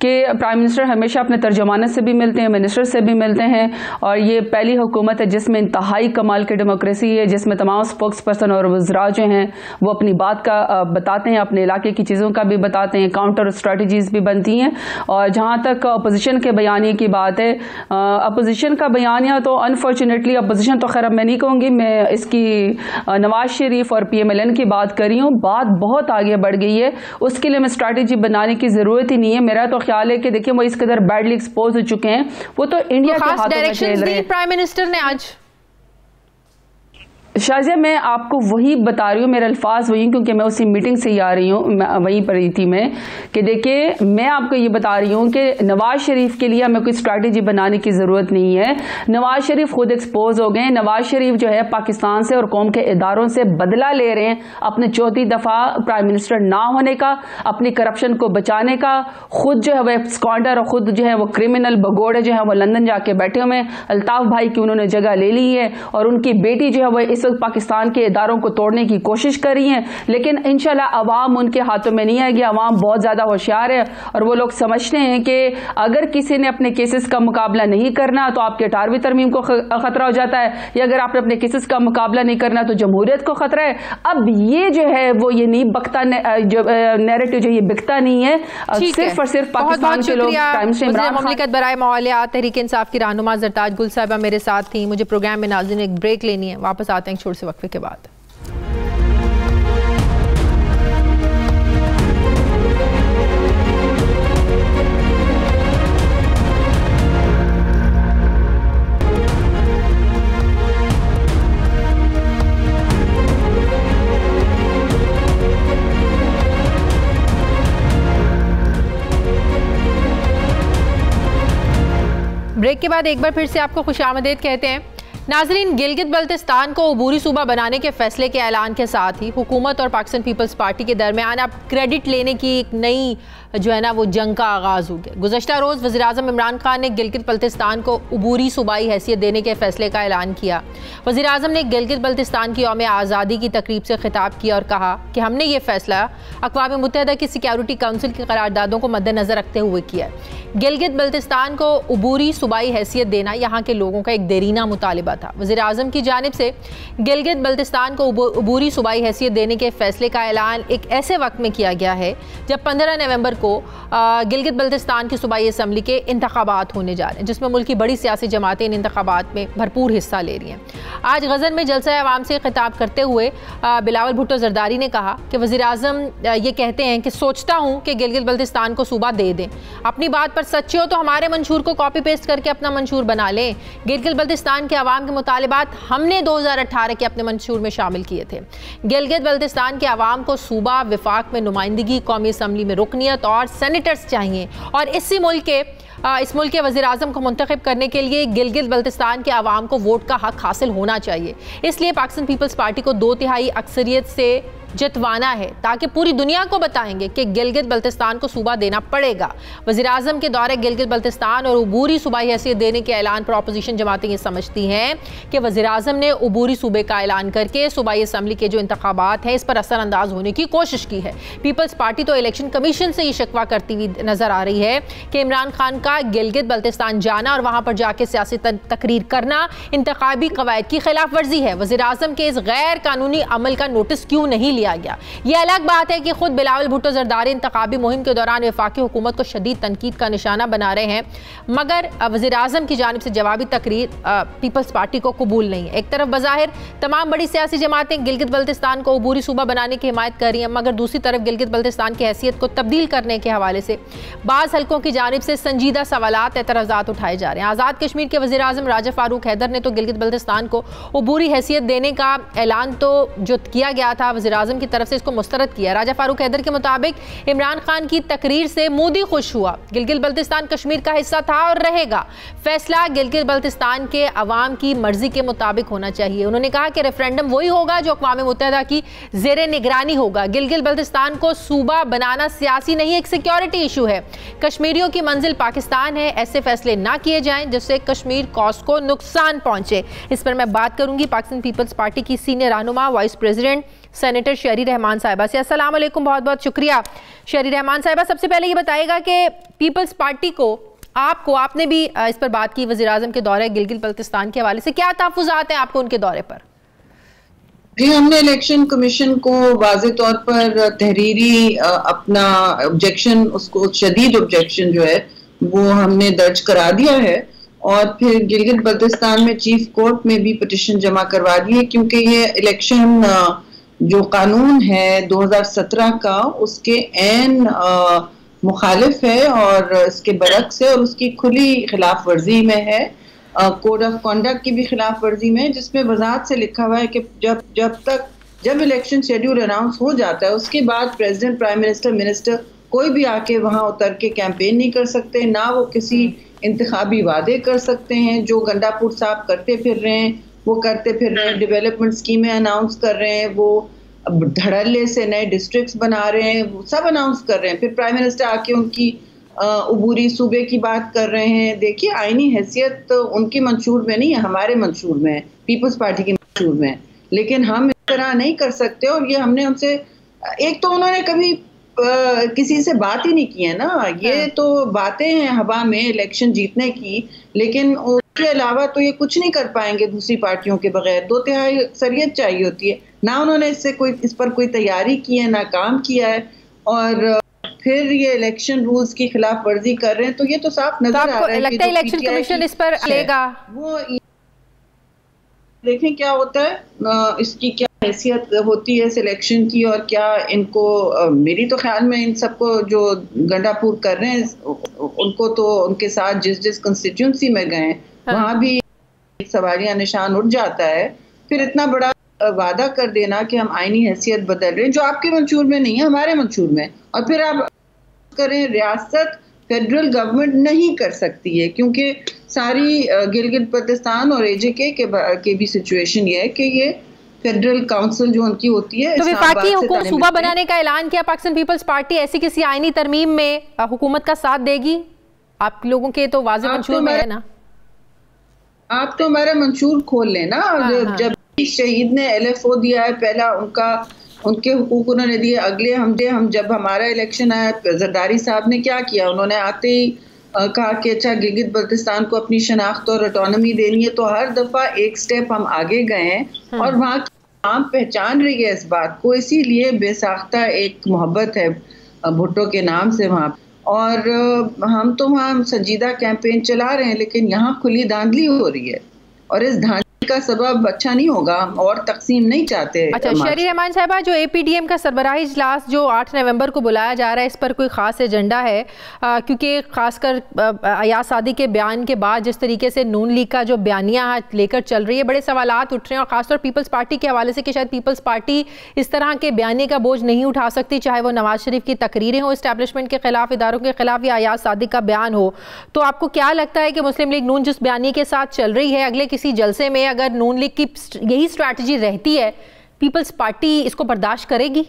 कि प्राइम मिनिस्टर हमेशा अपने तर्जुमानों से भी मिलते हैं, मिनिस्टर से भी मिलते हैं, और ये पहली हुकूमत है जिसमें इंतहाई कमाल की डेमोक्रेसी है, जिसमें तमाम स्पोक्स पर्सन और वज़रा जो हैं वो अपनी बात का बताते हैं, अपने इलाके की चीज़ों का भी बताते हैं, काउंटर स्ट्रेटजीज़ भी बनती हैं। और जहाँ तक अपोजिशन के बयानिए की बात है, अपोजिशन का बयानिया तो अनफॉर्चुनेटली, अपोजिशन तो खैर मैं नहीं कहूँगी, मैं इसकी नवाज शरीफ और PMLN की बात कर रही हूँ, बात बहुत आगे बढ़ गई है, उसके लिए मैं स्ट्रैटेजी बनाने की जरूरत ही नहीं है। मेरा तो ख्याल है कि देखिए वो इस कदर बैडली एक्सपोज हो चुके हैं, वो तो इंडिया के हाथों में खेल रहे हैं। प्राइम मिनिस्टर ने आज शाज़िया, मैं आपको वही बता रही हूँ, मेरे अल्फाज वही, क्योंकि मैं उसी मीटिंग से ही आ रही हूँ, वहीं पर ही थी मैं, कि देखिए मैं आपको ये बता रही हूँ कि नवाज शरीफ के लिए हमें कोई स्ट्रैटेजी बनाने की ज़रूरत नहीं है। नवाज शरीफ खुद एक्सपोज हो गए। नवाज शरीफ जो है पाकिस्तान से और कौम के इदारों से बदला ले रहे हैं, अपने चौथी दफ़ा प्राइम मिनिस्टर ना होने का, अपनी करप्शन को बचाने का। खुद जो है वो स्कॉन्डर और खुद जो है वो क्रिमिनल भगोड़े जो है वो लंदन जाके बैठे हुए हैं। अल्ताफ भाई की उन्होंने जगह ले ली है, और उनकी बेटी जो है वो इस वक्त पाकिस्तान के इदारों को तोड़ने की कोशिश कर रही हैं, लेकिन इंशाल्लाह अवाम उनके हाथों में नहीं आएगी। अवाम बहुत ज्यादा होशियार है, और वो लोग समझते हैं कि अगर किसी ने अपने केसेस का मुकाबला नहीं करना तो आपके 18वीं तरमीम को खतरा हो जाता है, या अगर आपने अपने केसेस का मुकाबला नहीं करना तो जमहूरियत को खतरा है। अब ये जो है वो ये नहीं बकता, जो नैरेटिव जो ये बिकता नहीं है, सिर्फ और सिर्फ पाकिस्तान के लोग। मुमलिकत बराए माहौलियात तहरीक इंसाफ की रहनुमा ज़रताज गुल साहिबा मेरे साथ थी। मुझे प्रोग्राम में नाज़रीन एक ब्रेक लेनी है, वापस आते हैं छोटे से वक्फे के बाद। के बाद एक बार फिर से आपको खुशामदीद कहते हैं। नाजरीन, गिलगित बल्तिस्तान को अबूरी सूबा बनाने के फैसले के ऐलान के साथ ही हुकूमत और पाकिस्तान पीपल्स पार्टी के दरमियान अब क्रेडिट लेने की एक नई जो है ना वो जंग का आगाज़ हो गया। गुज़श्ता रोज़ वज़ीर-ए-आज़म इमरान खान ने गिलगित बल्तिस्तान को अबूरी सूबाई हैसियत देने के फैसले का ऐलान किया। वज़ीर-ए-आज़म ने गिलगित बल्तिस्तान की यौम आज़ादी की तकरीब से खिताब किया और कहा कि हमने ये फैसला अक़वाम मुत्तहिदा की सिक्योरिटी काउंसिल की करारदादों को मद्देनज़र रखते हुए किया है। गिलगित बल्तिस्तान को अबूरी सूबाई हैसियत देना यहाँ के लोगों का एक देरीना मुतालिबा था। वज़ीर-ए-आज़म की जानिब से गिलगित बल्तिस्तान को अबूरी सूबाई हैसियत देने के फैसले का ऐलान एक ऐसे वक्त में किया गया है जब 15 नवंबर को गिलगित बल्तिस्तान की सूबाई असम्बली के इंतखाबात होने जा रहे हैं, जिसमें मुल्क की बड़ी सियासी जमातें इन इंतखाबात में भरपूर हिस्सा ले रही हैं। आज गज़न में जलसा अवाम से खिताब करते हुए बिलावल भुट्टो जरदारी ने कहा कि वज़ीर-ए-आज़म ये कहते हैं कि सोचता हूँ कि गिलगित बल्तिस्तान को सूबा दे दें। अपनी बात पर सच्चे हो तो हमारे मंशूर को कॉपी पेस्ट करके अपना मंशूर बना लें। गिलगित बल्तिस्तान के अवाम के मुतालिबात हमने 2018 के अपने मंशूर में शामिल किए थे। गिलगित बल्तिस्तान के अवाम को सूबा, विफाक में नुमाइंदगी, कौमी असम्बली में रुकनियत और सेनेटर्स चाहिए और इस मुल्क के वज़ीर-ए-आज़म को मुंतखब करने के लिए गिलगित बल्तिस्तान के अवाम को वोट का हक हासिल होना चाहिए। इसलिए पाकिस्तान पीपल्स पार्टी को 2/3 अक्सरियत से जितवाना है ताकि पूरी दुनिया को बताएंगे कि गिलगित बल्तिस्तान को सूबा देना पड़ेगा। वज़ीर-ए-आज़म के दौरे गिलगित बल्तिस्तान और अबूरी सूबाई हैसियत देने के ऐलान पर अपोजिशन जमातें ये समझती हैं कि वज़ीर-ए-आज़म ने अबूरी सूबे का ऐलान करके सूबाई असम्बली के जो इंतखाबात हैं इस पर असरअंदाज होने की कोशिश की है। पीपल्स पार्टी तो इलेक्शन कमीशन से ये शिकवा करती हुई नजर आ रही है कि इमरान खान का गिलगित बल्तिस्तान जाना और वहाँ पर जाके सियासी तकरीर करना इंतखाबी कवायद की खिलाफ वर्जी है। वज़ीर-ए-आज़म के इस गैर कानूनी अमल का नोटिस क्यों नहीं लिया गया? यह अलग बात है कि खुद बिलावल भुट्टो जरदारी इंतखाबी मुहिम के दौरान वफाकी हुकूमत को शदीद तनकीद का निशाना बना रहे हैं, मगर वज़ीर-ए-आज़म की जानिब से जवाबी तकरीर पीपल्स पार्टी को कबूल नहीं है। एक तरफ बज़ाहिर तमाम बड़ी सियासी जमातें गिलगित बल्तिस्तान को अबूरी सूबा बनाने की हिमायत कर रही हैं, मगर दूसरी तरफ गिलगित बल्तिस्तान की हैसियत को तब्दील करने के हवाले से बाज़ हल्कों की जानिब से संजीदा सवालात, एतराज़ात उठाए जा रहे हैं। आज़ाद कश्मीर के वज़ीर-ए-आज़म राजा फारूक हैदर ने तो गिलगित बल्तिस्तान को अबूरी हैसियत देने का ऐलान तो जो किया गया था वज़ीर-ए-आज़म की तरफ से इसको मुस्तरद किया। राजा फारूक हैदर के मुताबिक इमरान खान की तकरीर से मोदी खुश हुआ। गिलगित बल्तिस्तान कश्मीर का हिस्सा था और रहेगा। फैसला गिलगित बल्तिस्तान के अवाम की मर्जी के मुताबिक होना चाहिए। उन्होंने कहा कि रेफरेंडम वही होगा जो अक़वाम मुत्तहिदा की ज़ेरे निगरानी होगा। गिलगित बल्तिस्तान को सूबा बनाना सियासी नहीं, एक सिक्योरिटी इशू है। कश्मीरियों की मंजिल पाकिस्तान है। ऐसे फैसले ना किए जाएं जिससे कश्मीर कॉज को नुकसान पहुंचे। इस पर मैं बात करूंगी पाकिस्तान पीपल्स पार्टी की सीनियर रहनुमा vice president senator Sherry Rehman साहिबा से। अस्सलाम वालेकुम, बहुत बहुत शुक्रिया शहरी रहमान साहिबा। सबसे पहले ये बताइएगा कि पीपल्स पार्टी को आपने भी इस पर बात की वज़ीर-ए-आज़म के दौरे गिलगित बल्तिस्तान के हवाले से, क्या तहफ़्फ़ुज़ात हैं आपको उनके दौरे पर? जी, हमने इलेक्शन कमीशन को वाज़े तौर पर तहरीरी अपना ऑब्जेक्शन, उसको शदीद ऑब्जेक्शन जो है वो हमने दर्ज करा दिया है और फिर गिलगित बल्तिस्तान में चीफ कोर्ट में भी पिटिशन जमा करवा दी है, क्योंकि ये इलेक्शन जो कानून है 2017 का उसके ऐन मुखालिफ है और इसके बरक्स है और उसकी खुली खिलाफ वर्जी में है। कोड ऑफ कॉन्डक्ट की भी खिलाफ वर्जी में, जिसमें वजाहत से लिखा हुआ है कि जब इलेक्शन शेड्यूल अनाउंस हो जाता है उसके बाद प्रेसिडेंट, प्राइम मिनिस्टर, मिनिस्टर कोई भी आके वहाँ उतर के कैंपेन नहीं कर सकते, ना वो किसी इंतखाबी वादे कर सकते हैं। जो गंडापुर साहब करते फिर रहे हैं वो करते फिर रहे हैं, डेवलपमेंट स्कीमें अनाउंस कर रहे हैं, वो धड़ल्ले से नए डिस्ट्रिक्ट्स बना रहे हैं, वो सब अनाउंस कर रहे हैं। फिर प्राइम मिनिस्टर आके उनकी अबूरी सूबे की बात कर रहे हैं। देखिए, आईनी हैसियत तो उनकी मंशूर में नहीं है, हमारे मंशूर में है, पीपल्स पार्टी की मंशूर में है, लेकिन हम इस तरह नहीं कर सकते। और ये हमने उनसे, एक तो उन्होंने कभी किसी से बात ही नहीं की है ना, ये तो बातें हैं हवा में इलेक्शन जीतने की, लेकिन उसके अलावा तो ये कुछ नहीं कर पाएंगे दूसरी पार्टियों के बगैर। 2/3 अक्सरियत चाहिए होती है ना, उन्होंने इस पर कोई तैयारी की है ना काम किया है, और फिर ये इलेक्शन रूल्स की खिलाफ वर्जी कर रहे हैं। तो ये तो साफ नजर आ रहा है लगता है इलेक्शन कमीशन इस पर लेगा। वो देखें क्या होता है, इसकी क्या हैसियत होती है सिलेक्शन की, और क्या इनको, मेरी तो ख्याल में इन सबको जो गंडापुर कर रहे हैं उनको तो उनके साथ जिस कंस्टिट्यूंसी में गए वहाँ भी सवालिया निशान उठ जाता है। फिर इतना बड़ा वादा कर देना कि हम आईनी हैसियत बदल रहे हैं, जो आपके मंशूर में नहीं है, हमारे मंशूर में, और फिर आप करें रियासत, फेडरल गवर्नमेंट नहीं कर सकती है, क्योंकि सारी गिलगित बल्तिस्तान और AJK के भी सिचुएशन ये है कि ये फेडरल काउंसिल जो उनकी होती है। तो वफाकी हुकूमत सूबा बनाने का ऐलान किया पाकिस्तान पीपल्स पार्टी, ऐसी किसी आईनी तरमीम में हुकूमत का साथ देगी? आप लोगों के तो वाज़ेह मंशूर में है ना। आप तो हमारा मंशूर खोल लेना। जब शहीद ने LFO दिया है, पहला उनके हुकूक उन्होंने दिए, अगले हम जब हमारा इलेक्शन आया, जरदारी साहब ने क्या किया, उन्होंने आते ही कहा कि अच्छा गिलगित बल्तिस्तान को अपनी शनाख्त और ऑटोनॉमी देनी है। तो हर दफ़ा एक स्टेप हम आगे गए हैं और वहाँ की आम पहचान रही है इस बात को, इसीलिए बेसाख्ता एक मोहब्बत है भुट्टो के नाम से वहाँ। और हम तो वहाँ संजीदा कैंपेन चला रहे हैं, लेकिन यहाँ खुली धांधली हो रही है और इस धांधली का सबब अच्छा नहीं होगा, और तकसीम नहीं चाहते। अच्छा शहरी रहमान साहबा, जो APDM का सरबराही इजलास जो 8 नवंबर को बुलाया जा रहा है, इस पर कोई ख़ास एजेंडा है? क्योंकि खासकर अयाज सादिक के बयान के बाद जिस तरीके से नून लीग का जो बयानिया लेकर चल रही है, बड़े सवालात उठ रहे हैं, और ख़ासतौर पीपल्स पार्टी के हवाले से कि शायद पीपल्स पार्टी इस तरह के बयानिए का बोझ नहीं उठा सकती, चाहे वो नवाज शरीफ की तकरीरें हो इस्टेब्लिशमेंट के खिलाफ, इदारों के खिलाफ, या अयाज सादिक का बयान हो। तो आपको क्या लगता है कि मुस्लिम लीग नून जिस बयानिए के साथ चल रही है, अगले किसी जलसे में अगर नून लीग की यही स्ट्रैटेजी रहती है, पीपल्स पार्टी इसको बर्दाश्त करेगी?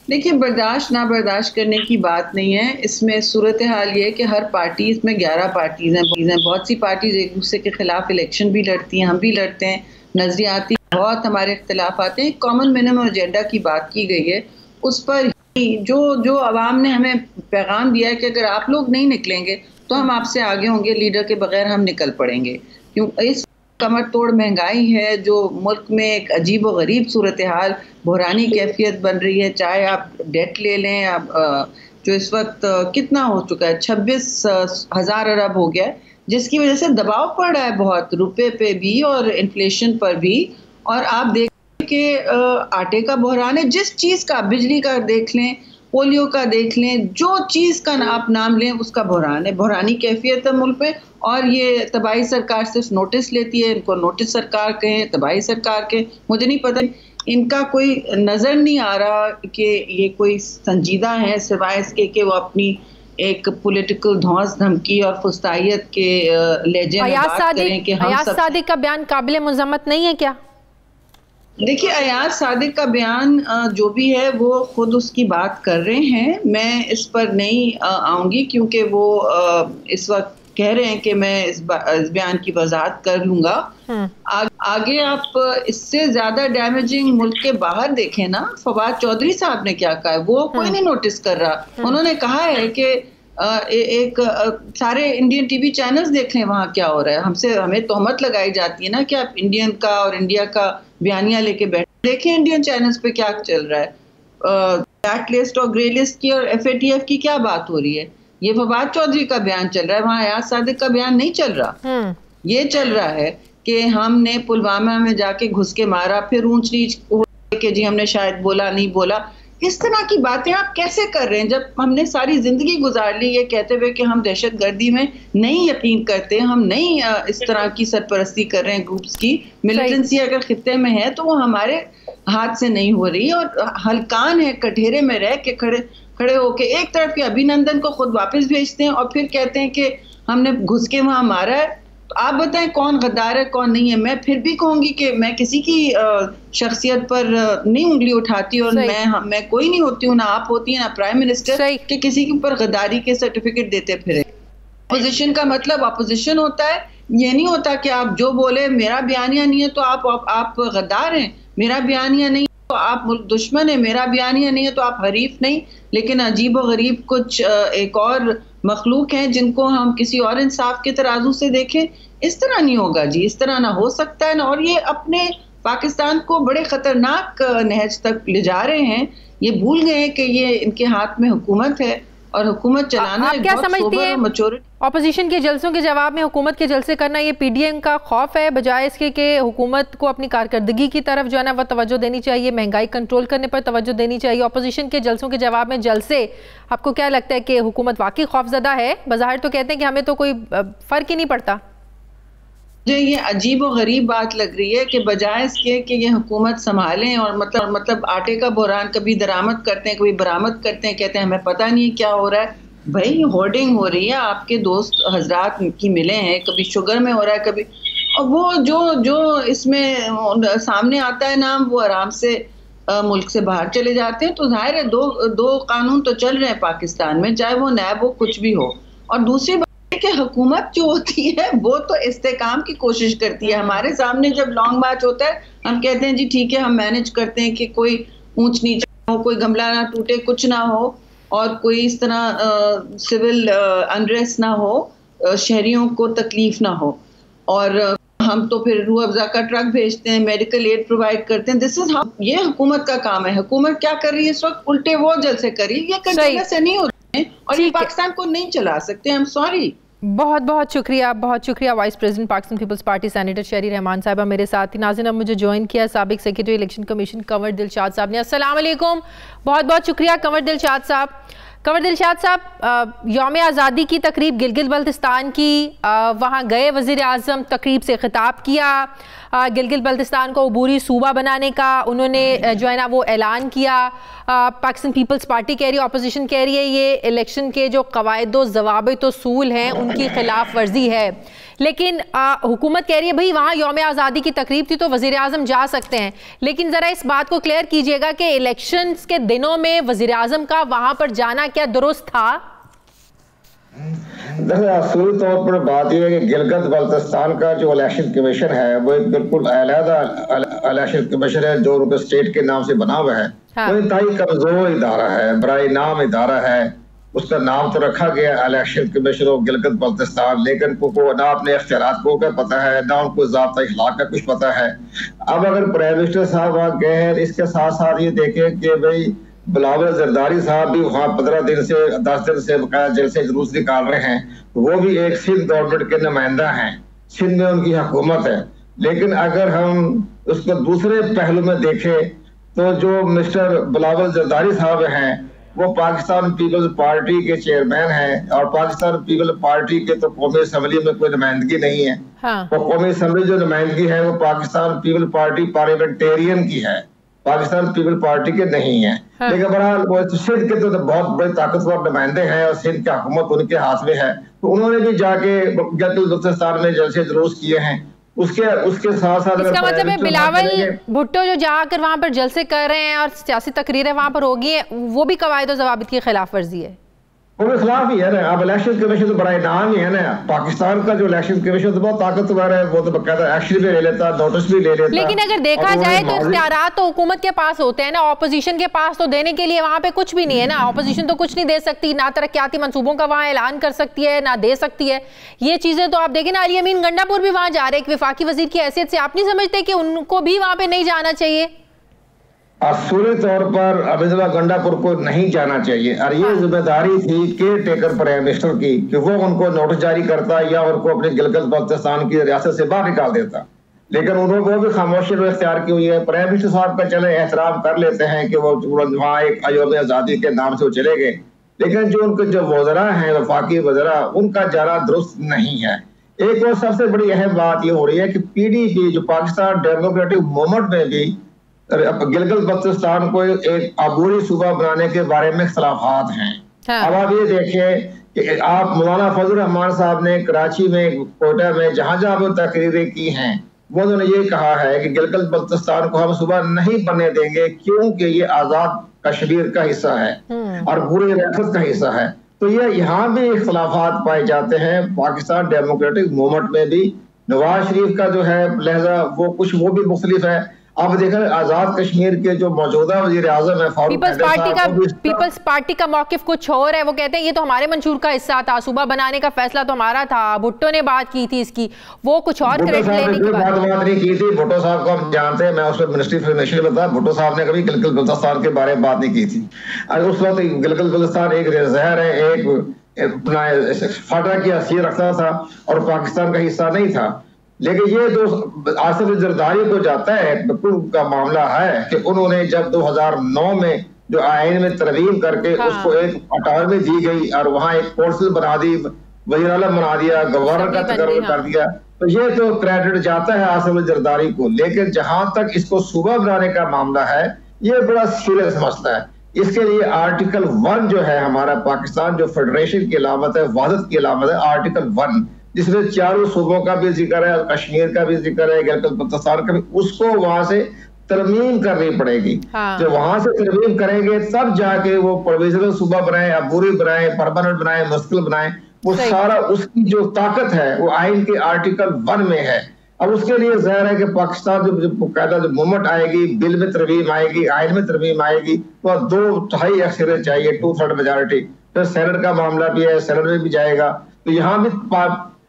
देखिए, बर्दाश्त ना बर्दाश्त करने की बात नहीं है। इसमें सूरत हाल ये है कि हर पार्टी, इसमें 11 पार्टीज हैं, बहुत सी पार्टीज एक दूसरे के खिलाफ इलेक्शन भी लड़ती हैं, हम भी लड़ते हैं, नजरियाती बहुत हमारे इख्तिलाफ आते हैं। कॉमन मिनिमम एजेंडा की बात की गई है, उस पर जो अवाम ने हमें पैगाम दिया है कि अगर आप लोग नहीं निकलेंगे तो हम आपसे आगे होंगे, लीडर के बगैर हम निकल पड़ेंगे। क्यों इस कमर तोड़ महंगाई है, जो मुल्क में एक अजीब व गरीब सूरत हाल, बहरानी कैफियत बन रही है। चाहे आप डेट ले लें, आप जो इस वक्त कितना हो चुका है, 26,000 अरब हो गया है, जिसकी वजह से दबाव पड़ रहा है बहुत रुपए पे भी और इन्फ्लेशन पर भी। और आप देखें कि आटे का बहरान है, जिस चीज़ का, बिजली का देख लें, पोलियो का देख लें, जो चीज़ का आप नाम लें उसका बहरान है, बहरानी कैफियत है मुल्क पे। और ये तबाही सरकार सिर्फ नोटिस लेती है, इनको नोटिस सरकार कहें, तबाही सरकार के, मुझे नहीं पता, इनका कोई नज़र नहीं आ रहा कि ये कोई संजीदा है, सिवाय इसके कि वो अपनी एक पॉलिटिकल धौंस धमकी और फुस्तायत के लहजे में बात करें कि हम अयाज सादिक का बयान काबिल मुज़म्मत नहीं है क्या? देखिए, अयाज सादिक का बयान जो भी है वो खुद उसकी बात कर रहे हैं, मैं इस पर नहीं आऊँगी, क्योंकि वो इस वक्त कह रहे हैं कि मैं इस बयान की वजाहत कर लूँगा। आगे आप इससे ज़्यादा डैमेजिंग मुल्क के बाहर देखें ना, फवाद चौधरी साहब ने क्या कहा है, वो कोई नहीं नोटिस कर रहा। उन्होंने कहा है कि सारे इंडियन TV चैनल्स देख लें वहाँ क्या हो रहा है। हमें तोहमत लगाई जाती है ना कि आप इंडियन का और इंडिया का बयानिया लेके बैठे, देखें इंडियन चैनल्स पे क्या चल रहा है, ब्लैक लिस्ट और ग्रे लिस्ट की और FATF की क्या बात हो रही है। ये फवाद चौधरी का बयान चल रहा है, वहाँ अयाज सादिक का बयान नहीं चल रहा। ये चल रहा है कि हमने पुलवामा में जाके घुस के मारा, फिर ऊंच नीच के जी हमने शायद बोला नहीं बोला। इस तरह की बातें आप कैसे कर रहे हैं, जब हमने सारी जिंदगी गुजार ली ये कहते हुए कि हम दहशतगर्दी में नहीं यकीन करते, हम नहीं इस तरह की सरपरस्ती कर रहे हैं ग्रुप्स की। मिलिटेंसी अगर खित्ते में है तो वो हमारे हाथ से नहीं हो रही, और हलकान है कटहरे में रह के खड़े होके एक तरफ के अभिनंदन को खुद वापस भेजते हैं और फिर कहते हैं कि हमने घुस के वहां मारा है। तो आप बताएं कौन गद्दार है कौन नहीं है। मैं फिर भी कहूंगी कि मैं किसी की शख्सियत पर नहीं उंगली उठाती, और मैं कोई नहीं होती हूँ, ना आप होती है ना प्राइम मिनिस्टर, कि किसी के ऊपर गद्दारी के सर्टिफिकेट देते फिरे। अपोजिशन का मतलब अपोजिशन होता है, ये नहीं होता कि आप जो बोले मेरा बयानिया नहीं है तो आप गद्दार हैं, मेरा बयानिया नहीं तो आप मुल्क दुश्मन है, मेरा बयानिया नहीं है तो आप हरीफ नहीं। लेकिन अजीब व गरीब कुछ एक और मखलूक हैं जिनको हम किसी और इंसाफ के तराजू से देखें। इस तरह नहीं होगा जी, इस तरह ना हो सकता है ना। और ये अपने पाकिस्तान को बड़े खतरनाक नहज तक ले जा रहे हैं, ये भूल गए हैं कि ये इनके हाथ में हुकूमत है और हुकूमत चलाना आप क्या समझती हैं? ऑपोजिशन के जलसों के जवाब में हुकूमत के जलसे करना ये PDM का खौफ है, बजाय इसके कि हुकूमत को अपनी कारकर्दगी की तरफ जो है ना वो तवज्जो देनी चाहिए, महंगाई कंट्रोल करने पर तवज्जो देनी चाहिए। ऑपोजिशन के जलसों के जवाब में जलसे, आपको क्या लगता है कि हुकूमत वाकई खौफजदा है? बज़ाहिर तो कहते हैं कि हमें तो कोई फर्क ही नहीं पड़ता। मुझे ये अजीब और गरीब बात लग रही है कि बजाय इसके कि ये हुकूमत संभालें और मतलब आटे का बहरान कभी दरामद करते हैं कभी बरामद करते हैं, कहते हैं हमें पता नहीं क्या हो रहा है, भाई होर्डिंग हो रही है, आपके दोस्त हजरात की मिले हैं, कभी शुगर में हो रहा है, कभी, और वो जो इसमें सामने आता है नाम, वो आराम से मुल्क से बाहर चले जाते हैं। तो जाहिर है दो कानून तो चल रहे हैं पाकिस्तान में, चाहे वो नैब हो कुछ भी हो। और दूसरी बात है कि हुकूमत जो होती है वो तो इस्तेकाम की कोशिश करती है। हमारे सामने जब लॉन्ग मार्च होता है हम कहते हैं जी ठीक है, हम मैनेज करते हैं कि कोई ऊंच नीच हो, कोई गमला ना टूटे, कुछ ना हो, और कोई इस तरह सिविल अनरेस्ट ना हो, शहरियों को तकलीफ ना हो। और हम तो फिर रूह अफ़ज़ा का ट्रक भेजते हैं, मेडिकल एड प्रोवाइड करते हैं। दिस इज हाउ, ये हुकूमत का काम है। हुकूमत क्या कर रही है इस वक्त? उल्टे वो जलसे कर रही है, ये कंटेनर से नहीं हो रहे हैं और ये पाकिस्तान को नहीं चला सकते। I am sorry. बहुत बहुत शुक्रिया, बहुत शुक्रिया vice president Pakistan Peoples Party senator Sherry Rehman साहिबा मेरे साथ ही। नाज़रीन, अब मुझे ज्वाइन किया साबिक secretary election commission Kanwar Dilshad साहब ने। अस्सलाम वालेकुम, बहुत बहुत शुक्रिया कंवर दिलशाद साहब। कंवर दिलशाद साहब, यौम आज़ादी की तकरीब गिलगित बल्तिस्तान की, वहाँ गए वज़ीर आज़म, तकरीब से ख़िताब किया, गिलगित बल्तिस्तान को अबूरी सूबा बनाने का उन्होंने जो है ना वो ऐलान किया। पाकिस्तान पीपल्स पार्टी कह रही है, अपोजिशन कह रही है ये इलेक्शन के जो क़वाइद व ज़वाबित व उसूल हैं उनकी खिलाफ वर्जी है। लेकिन हुकूमत कह रही है भाई वहाँ यौम आज़ादी की तकरीब थी तो वज़ीर आज़म जा सकते हैं। लेकिन ज़रा इस बात को क्लियर कीजिएगा कि इलेक्शंस के दिनों में वज़ीर आज़म का वहाँ पर जाना क्या दुरुस्त था? असूली तौर पर बात यह है कि गिलगित बल्तिस्तान का जो इलेक्शन कमीशन है वो एक बिल्कुल अलहदा इलेक्शन कमीशन है जो उनके स्टेट के नाम से बना हुआ है। हाँ। वो इंतहाई कमजोर इदारा है, बराए नाम इदारा है। उसका नाम तो रखा गया election commission of Gilgit Baltistan, लेकिन उनको ना अपने इख्तियारात को क्या पता है, ना उनको ज़ाब्ता इखलाक का कुछ पता है। अब अगर प्राइम मिनिस्टर साहब वहाँ गए हैं, इसके साथ साथ ये देखें कि भाई बिलावल जरदारी साहब भी वहाँ 15 दिन से 10 दिन से बकाया जेल से जुलूस निकाल रहे हैं। वो भी एक सिंध गवर्नमेंट के नुमाइंदा हैं, सिंध में उनकी हुकूमत है। लेकिन अगर हम उसको दूसरे पहलू में देखें तो जो मिस्टर बिलावल जरदारी साहब हैं वो पाकिस्तान पीपल्स पार्टी के चेयरमैन हैं, और पाकिस्तान पीपल्स पार्टी के तो कौमी असम्बली में कोई नुमाइंदगी नहीं है। हाँ। तो कौमी असम्बली जो नुमाइंदगी है वो पाकिस्तान पीपल्स पार्टी पार्लियामेंटेरियन की है, पाकिस्तान पीपल पार्टी के नहीं है। हाँ। लेकिन बहरहाल वो सिंध के तो बहुत बड़े ताकतवर नुमाइंदे हैं और सिंध की हुकूमत उनके हाथ में है, तो उन्होंने भी जाके गिलगित बल्तिस्तान में जलसे जुलूस किए हैं। उसके साथ साथ इसका मतलब है बिलावल भुट्टो जो जाकर वहां पर जलसे कर रहे हैं और सियासी तकरीरें वहां पर होगी है, वो भी कवायद और ज़वाबित की खिलाफ वर्जी है। वो भी खिलाफ ही है ना। अब इलेक्शन कमीशन तो बड़ा नाम ही है ना, पाकिस्तान का जो इलेक्शन कमीशन तो बहुत ताकतवर है, वो तो बकायदा एक्शन भी ले लेता, नोटिस भी ले लेता। लेकिन अगर देखा जाए तो इख्तियारात तो हुकूमत के पास होते हैं ना, ऑपोजिशन के पास तो देने के लिए वहाँ पे कुछ भी नहीं है ना। ऑपोजिशन तो कुछ नहीं दे सकती, ना तरक्याती मंसूबों का वहाँ ऐलान कर सकती है, ना दे सकती है। ये चीजें तो आप देखें ना, अली अमीन गंडापुर भी वहाँ जा रहे हैं, वफाकी वजीर की हैसियत से। आप नहीं समझते कि उनको भी वहाँ पे नहीं जाना चाहिए? असूली तौर पर अब्दुल्ला गंडापुर को नहीं जाना चाहिए, और ये जिम्मेदारी थी केयर टेकर प्राइम मिनिस्टर की कि वो उनको नोटिस जारी करता या उनको अपने गिलगित बल्तिस्तान की रियासत से बाहर निकाल देता। लेकिन उन्होंने वो भी खामोशी में इख्तियार की हुई है। प्राइम मिनिस्टर साहब का चले एहतराम कर लेते हैं कि वो वहाँ एक यौम आज़ादी के नाम से वो चले गए, लेकिन जो उनके जो वज़रा हैं वफाकी वज़रा, उनका जाना दुरुस्त नहीं है। एक और सबसे बड़ी अहम बात ये हो रही है कि PDP जो पाकिस्तान डेमोक्रेटिक मूवमेंट में भी गिलगित बल्तिस्तान को एक अबूरी सूबा बनाने के बारे में इख्तिलाफात हैं। हाँ। अब आप ये देखें कि आप मौलाना फजल रहमान साहब ने कराची में, कोयटा में, जहां जहां वो तकरीरें की हैं, वो उन्होंने ये कहा है कि गिलगित बल्तिस्तान को हम सूबा नहीं बनने देंगे क्योंकि ये आजाद कश्मीर का हिस्सा है और पूरी रियासत का हिस्सा है। तो ये यहाँ भी इख्तिलाफात पाए जाते हैं। पाकिस्तान डेमोक्रेटिक मूवमेंट में भी नवाज शरीफ का जो है लहजा वो भी मुख्तलिफ है। अब देखा आजाद कश्मीर के जो मौजूदा वजीर आजम है पीपल्स पार्टी का मौकिफ कुछ और है। वो कहते हैं ये तो हमारे मंशूर का हिस्सा था, सूबा बनाने का फैसला तो हमारा था। भुट्टो ने बात की थी इसकी, वो कुछ और क्रेडिट लेने की बात नहीं की थी। भुट्टो साहब को हम जानते हैं, मैं उसमें मिनिस्ट्री ऑफ इंफॉर्मेशन में बताया, भुट्टो साहब ने कभी गिलगित बल्तिस्तान के बारे में बात नहीं की थी। उस वक्त गिलगित बल्तिस्तान एक जहर है, एक अपना फाटा की हैसियत रखता था और पाकिस्तान का हिस्सा नहीं था। लेकिन ये जो आसिफ जरदारी को जाता है, बिल्कुल का मामला है कि उन्होंने जब 2009 में जो आइन में तरमीम करके उसको एक ऑटोनॉमी दी गई और वहाँ एक कौंसिल बना दी, वज़ीर आज़म बना दिया, गवर्नर का तकर्रुर कर दिया, तो ये तो क्रेडिट जाता है आसिफ जरदारी को। लेकिन जहां तक इसको सूबा बनाने का मामला है, ये बड़ा सीरियस मसला है। इसके लिए आर्टिकल 1 जो है हमारा पाकिस्तान जो फेडरेशन की अलामत है, वहदत की अलामत है, आर्टिकल 1 जिसमें चारों सूबों का भी जिक्र है, कश्मीर का भी जिक्र है, गिलगित बल्तिस्तान का भी, उसको वहां से तरमीम करनी पड़ेगी। हाँ। जब वहां से तरमीम करेंगे तब जाके वो प्रोविजनल सूबा बनाए, अबूरी बनाए, परमानेंट बनाए, मुश्किल बनाए, वो सारा उसकी जो ताकत है वो आइन के आर्टिकल 1 में है। अब उसके लिए जाहिर है कि पाकिस्तान जो कायदा जो मूवमेंट आएगी, बिल में तरमीम आएगी, आइन में तरमीम आएगी, तो 2/3 अक्सरियत चाहिए, 2/3 मेजॉरिटी। फिर सेनेट का मामला भी है, सेनेट में भी जाएगा, तो यहाँ भी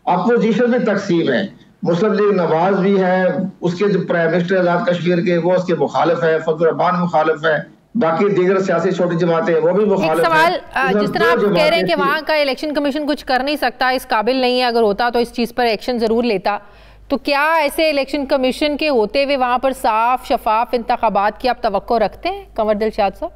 अपोजिशन में तकसीम है। मुस्लिम लीग नवाज भी है, उसके जो प्राइम मिनिस्टर आजाद कश्मीर के वो उसके मुखालिफ है, फजल रहमान मुखालिफ है, बाकी दीगर सियासी छोटी जमातें वो भी मुखालिफ है। सवाल जिस तरह आप कह रहे हैं कि वहाँ का इलेक्शन कमीशन कुछ कर नहीं सकता, इस काबिल नहीं है, अगर होता तो इस चीज पर एक्शन जरूर लेता, तो क्या ऐसे इलेक्शन कमीशन के होते हुए वहां पर साफ शफाफ इंतखाबात की आप तवक्को रखते हैं कंवर दिलशाद साहब?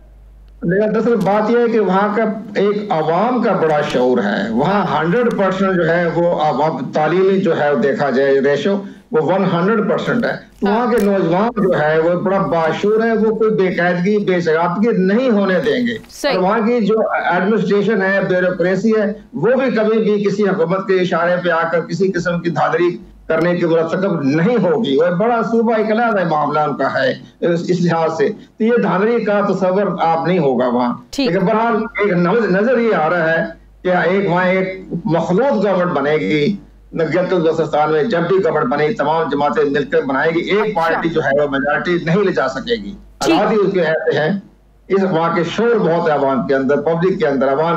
दरअसल बात यह है कि वहाँ का एक आवाम का बड़ा शऊर है, वहाँ 100% जो है वो आवाम तालीमी जो है देखा जाए रेशो वो 100% है। वहाँ के नौजवान जो है वो बड़ा बाशूर है, वो कोई बेकायदगी बेशराबगी नहीं होने देंगे। और वहाँ की जो एडमिनिस्ट्रेशन है, ब्यूरोक्रेसी है, वो भी कभी भी किसी हुकूमत के इशारे पे आकर किसी किस्म की धांधली करने की मुरतकब नहीं होगी। और बड़ा सूबा एक अलग मामला उनका है इस लिहाज से, तो ये धांधली का तस्वर आप नहीं होगा वहाँ। लेकिन बहरहाल एक नजर ये आ रहा है कि एक वहाँ एक मखलूत गवर्नमेंट बनेगी गिलगित बल्तिस्तान में। जब भी गवर्नमेंट बनेगी तमाम जमातें मिलकर बनाएगी, एक पार्टी जो है वो मेजॉरिटी नहीं ले जा सकेगी। हालात ही उसके ऐसे हैं, इस वहाँ के शोर बहुत है अवाम के अंदर, पब्लिक के अंदर, अवाम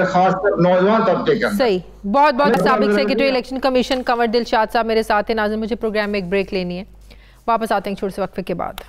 खासकर नौजवान तबके के अंदर। सही, बहुत बहुत साबिक secretary election commission Kanwar Dilshad साहब मेरे साथ हैं। नाज़रीन, मुझे प्रोग्राम में एक ब्रेक लेनी है, वापस आते हैं छोटे से वक्फे के बाद।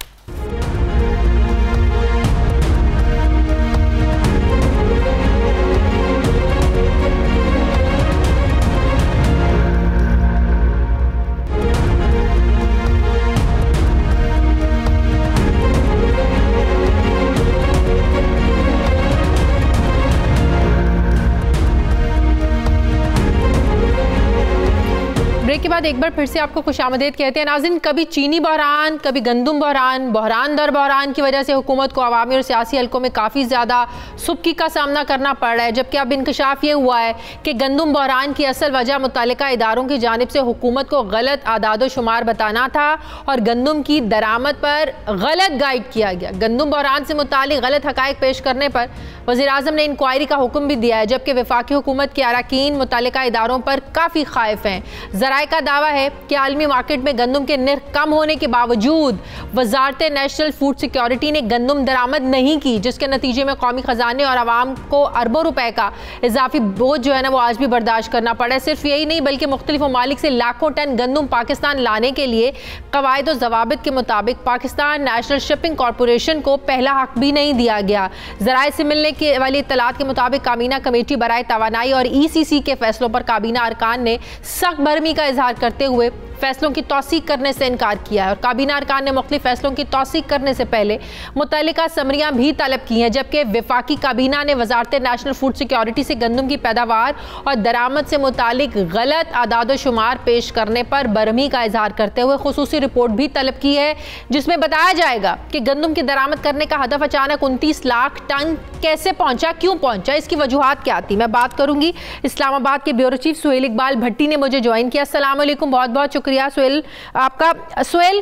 ब्रेक के बाद एक बार फिर से आपको खुशामदीद कहते हैं। नाज़रीन, कभी चीनी बहरान, कभी गंदम बहरान, बहरान दर बहरान की वजह से हुकूमत को अवामी और सियासी हलकों में काफ़ी ज़्यादा सुबकी का सामना करना पड़ रहा है, जबकि अब इंकशाफ ये हुआ है कि गंदम बहरान की असल वजह मुतल्लिका इदारों की जानिब से हुकूमत को गलत आदाद शुमार बताना था और गंदम की दरामद पर गलत गाइड किया गया। गंदम बहरान से मुतालिक गलत हक़ाइक़ पेश करने पर वज़ीर-ए-आज़म ने इंक्वायरी का हुक्म भी दिया है, जबकि वफाकी हुकूमत के अरकान मुतल्लिका इदारों पर काफ़ी खाइफ हैं। ज़राए का दावा है कि आलमी मार्केट में गंदम के निर्ख कम होने के बावजूद वजारत नेशनल फूड सिक्योरिटी ने गंदम दरामद नहीं की, जिसके नतीजे में कौमी खजाने और आवाम को अरबों रुपए का इजाफी बोझ जो है ना वो आज भी बर्दाश्त करना पड़ा है। सिर्फ यही नहीं बल्कि मुख्तलिफ ममालिक से लाखों टन गंदम पाकिस्तान लाने के लिए कवायद और ज़वाबित के मुताबिक पाकिस्तान नेशनल शिपिंग कॉरपोरेशन को पहला हक भी नहीं दिया गया। ज़राए से मिलने के वाली इत्तलात के मुताबिक काबीना कमेटी बराए तवानाई और ECC के फैसलों पर काबीना अरकान ने सख्त बरहमी का इजहार करते हुए फैसलों की तौसीक करने से इनकार किया है और काबीना अरकान ने मुख्तलिफ फैसलों की तौसीक करने से पहले मुतल्लिका समरियां भी तलब की हैं, जबकि वफाकी काबीना ने वजारत नेशनल फूड सिक्योरिटी से गंदम की पैदावार और दरामद से मुतालिक गलत आदाद शुमार पेश करने पर बरहमी का इजहार करते हुए खुसूसी रिपोर्ट भी तलब की है, जिसमें बताया जाएगा कि गंदम की दरामद करने का हदफ अचानक 29 लाख टन कैसे पहुंचा, क्यों पहुंचा, इसकी वजूहात क्या थी। मैं बात करूंगी इस्लामाबाद के ब्यूरो चीफ सुहेल इकबाल भट्टी ने मुझे ज्वाइन किया। अस्सलाम वालेकुम, बहुत बहुत शुक्रिया सुहेल आपका। सुहेल,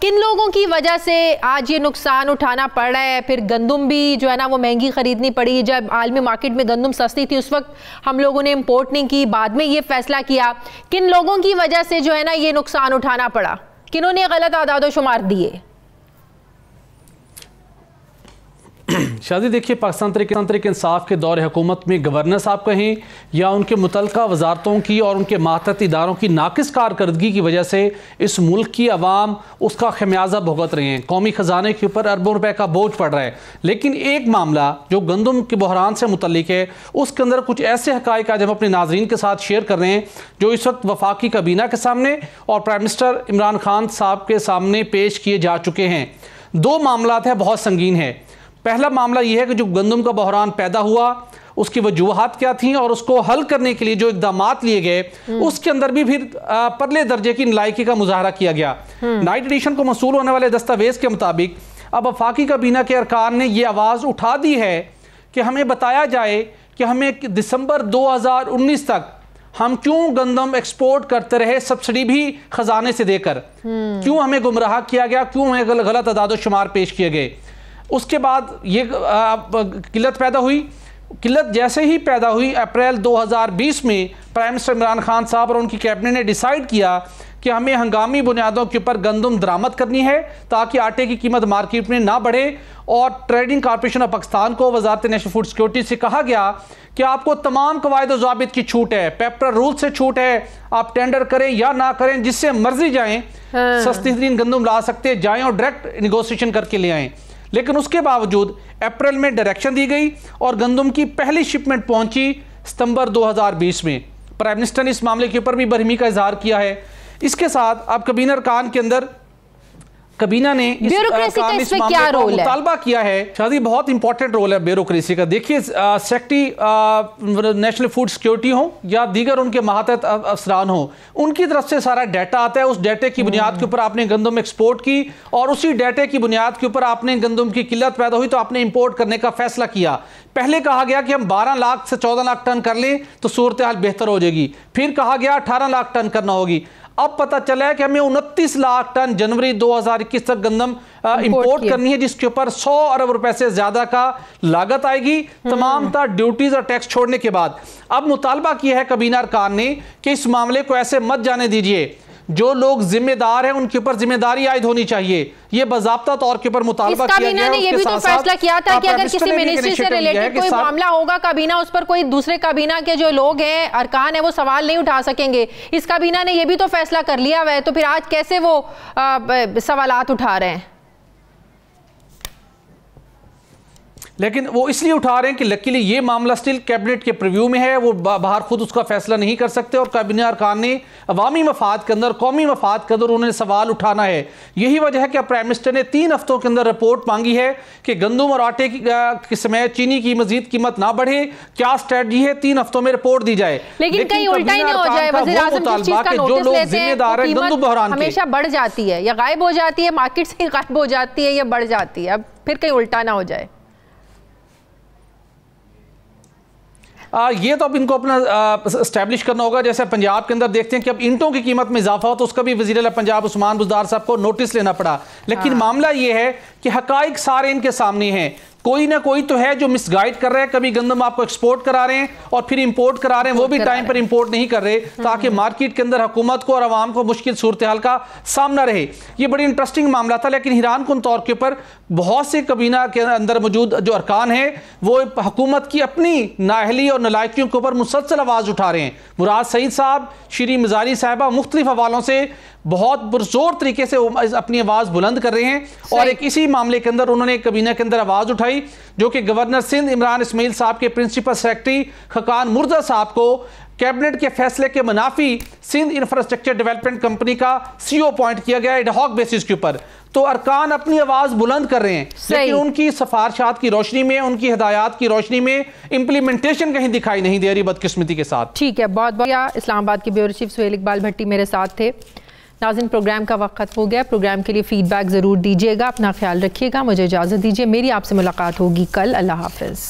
किन लोगों की वजह से आज ये नुकसान उठाना पड़ रहा है? फिर गंदम भी जो है ना वो महंगी खरीदनी पड़ी, जब आलमी मार्केट में गंदम सस्ती थी उस वक्त हम लोगों ने इंपोर्ट नहीं की, बाद में ये फैसला किया। किन लोगों की वजह से जो है ना ये नुकसान उठाना पड़ा, किन्होंने गलत आदाद शुमार दिए? शादी, देखिए, पाकिस्तान तहरीक इंसाफ के दौर हुकूमत में गवर्नर साहब कहें या उनके मुतल्लिका वजारतों की और उनके मातहत इदारों की नाकिस कारकर्दगी की वजह से इस मुल्क की आवाम उसका खमियाजा भुगत रहे हैं। कौमी ख़जाने के ऊपर अरबों रुपए का बोझ पड़ रहा है। लेकिन एक मामला जो गंदम के बहरान से मुतल्लिक है, उसके अंदर कुछ ऐसे हक़ाइक़ आज हम अपने नाज़रीन के साथ शेयर कर रहे हैं जो इस वक्त वफाकी काबीना के सामने और प्राइम मिनिस्टर इमरान खान साहब के सामने पेश किए जा चुके हैं। दो मामलात हैं, बहुत संगीन है। पहला मामला यह है कि जो गंदम का बहरान पैदा हुआ उसकी वजूहात क्या थी और उसको हल करने के लिए जो इक़दामात लिए गए उसके अंदर भी फिर परले दर्जे की नालायकी का मुजाहरा किया गया। नाइट एडिशन को मसूल होने वाले दस्तावेज के मुताबिक अब वफाकी काबीना के अरकान ने यह आवाज़ उठा दी है कि हमें बताया जाए कि हमें दिसंबर 2019 तक हम क्यों गंदम एक्सपोर्ट करते रहे, सब्सिडी भी खजाने से देकर, क्यों हमें गुमराह किया गया, क्यों हमें गलत अदाद शुमार पेश किए गए। उसके बाद ये किल्लत पैदा हुई। किल्लत जैसे ही पैदा हुई अप्रैल 2020 में प्राइम मिनिस्टर इमरान खान साहब और उनकी कैबिनेट ने डिसाइड किया कि हमें हंगामी बुनियादों के ऊपर गंदम दरामद करनी है ताकि आटे की कीमत मार्केट में ना बढ़े। और ट्रेडिंग कॉर्पोरेशन ऑफ पाकिस्तान को वजारत नेशनल फूड सिक्योरिटी से कहा गया कि आपको तमाम कवायद ज़ाबित की छूट है, पेपर रूल से छूट है, आप टेंडर करें या ना करें, जिससे मर्जी जाएं, सस्ती तरीन गंदम ला सकते जाएं और डायरेक्ट निगोशिएशन करके ले आएं। लेकिन उसके बावजूद अप्रैल में डायरेक्शन दी गई और गंदम की पहली शिपमेंट पहुंची सितंबर 2020 में। प्राइम मिनिस्टर ने इस मामले के ऊपर भी बरहमी का इजहार किया है। इसके साथ अब कबीना अरकान के अंदर कबीना ने इस मामले को मुतालबा किया है। शादी बहुत इंपॉर्टेंट रोल है ब्यूरोक्रेसी का। देखिए सेक्रेटरी नेशनल फूड सिक्योरिटी हो या दीगर उनके मातहत अफसरान हो, उनकी तरफ से सारा डाटा आता है। उस डाटे की बुनियाद के ऊपर आपने गंदम एक्सपोर्ट की और उसी डाटे की बुनियाद के ऊपर आपने गंदम की किल्लत पैदा हुई तो आपने इंपोर्ट करने का फैसला किया। पहले कहा गया कि हम 12 लाख से 14 लाख टन कर लें तो सूरत हाल बेहतर हो जाएगी, फिर कहा गया 18 लाख टन करना होगी। अब पता चला है कि हमें 29 लाख टन जनवरी 2021 तक गंदम इंपोर्ट करनी है, जिसके ऊपर 100 अरब रुपए से ज्यादा का लागत आएगी तमाम ड्यूटीज और टैक्स छोड़ने के बाद। अब मुतालबा किया है कबीना अरकान ने कि इस मामले को ऐसे मत जाने दीजिए, जो लोग जिम्मेदार हैं उनके ऊपर जिम्मेदारी आयद होनी चाहिए। ये बाज़ाब्ता तौर के ऊपर मुतालबा किया गया है। ये भी तो फैसला किया था कि अगर किसी मिनिस्ट्री से रिलेटेड कोई मामला होगा काबीना उस पर कोई दूसरे काबीना के जो लोग हैं अरकान है वो सवाल नहीं उठा सकेंगे। इस काबीना ने ये भी तो फैसला कर लिया हुआ है, तो फिर आज कैसे वो सवालात उठा रहे हैं? लेकिन वो इसलिए उठा रहे हैं कि लकीली ये मामला स्टिल कैबिनेट के प्रीव्यू में है, वो बाहर खुद उसका फैसला नहीं कर सकते और काबीना अरकान ने अवामी मफाद के अंदर, कौमी मफाद के अंदर उन्होंने सवाल उठाना है। यही वजह है कि प्राइम मिनिस्टर ने 3 हफ्तों के अंदर रिपोर्ट मांगी है कि गंदम और आटे की समेत चीनी की मजीद कीमत ना बढ़े, क्या स्ट्रेटजी है, 3 हफ्तों में रिपोर्ट दी जाए। लेकिन कहीं उल्टा ही ना हो जाए, वज़ीर-ए-आज़म जिस चीज़ का नोटिस लेते हैं वो कीमत हमेशा बढ़ जाती है या गायब हो जाती है, मार्केट से गायब हो जाती है या बढ़ जाती है। अब फिर कहीं उल्टा ना हो जाए। ये तो अब इनको अपना एस्टैब्लिश करना होगा। जैसे पंजाब के अंदर देखते हैं कि अब ईंटों की कीमत में इजाफा हो तो उसका भी वज़ीर पंजाब उस्मान बुज़दार साहब को नोटिस लेना पड़ा। लेकिन मामला ये है कि हकाइक सारे इनके सामने हैं, कोई ना कोई तो है जो मिसगाइड कर रहे हैं। कभी गंदम आपको एक्सपोर्ट करा रहे हैं और फिर इंपोर्ट करा रहे हैं, वो भी टाइम पर इंपोर्ट नहीं कर रहे ताकि मार्केट के अंदर हुकूमत को और आवाम को मुश्किल सूरत हाल का सामना रहे। ये बड़ी इंटरेस्टिंग मामला था। लेकिन हैरान कुन तौर के ऊपर बहुत से कबीना के अंदर मौजूद जो अरकान हैं वो हुकूमत की अपनी नाअहली और नालायकियों के ऊपर मुसलसल आवाज़ उठा रहे हैं। मुराद सईद साहब, शीरी मज़ारी साहिबा मुख्तलिफ हवालों से बहुत पुरजोर तरीके से अपनी आवाज़ बुलंद कर रहे हैं। और एक इसी मामले के अंदर उन्होंने कबीना के अंदर आवाज़ उठाई जो कि गवर्नर सिंध इमरान इस्माइल साहब के प्रिंसिपल सेक्रेटरी खकान मुर्जा साहब को कैबिनेट के फैसले के मुनाफी सिंध इंफ्रास्ट्रक्चर डेवलपमेंट कंपनी का CEO अपॉइंट किया गया एडहॉक बेसिस के ऊपर। तो अरकान अपनी आवाज़ बुलंद कर रहे हैं, लेकिन उनकी सिफारिशात की रोशनी में, उनकी हिदायत की रोशनी में इम्प्लीमेंटेशन कहीं दिखाई नहीं दे रही, बदकिस्मती के साथ। ठीक है, बहुत बहुत। इस्लामाबाद के ब्यूरो चीफ सुहेल इकबाल भट्टी मेरे साथ थे। नाज़रीन, प्रोग्राम का वक्त खत्म हो गया। प्रोग्राम के लिए फीडबैक ज़रूर दीजिएगा, अपना ख्याल रखिएगा। मुझे इजाज़त दीजिए, मेरी आपसे मुलाकात होगी कल। अल्लाह हाफ़िज़।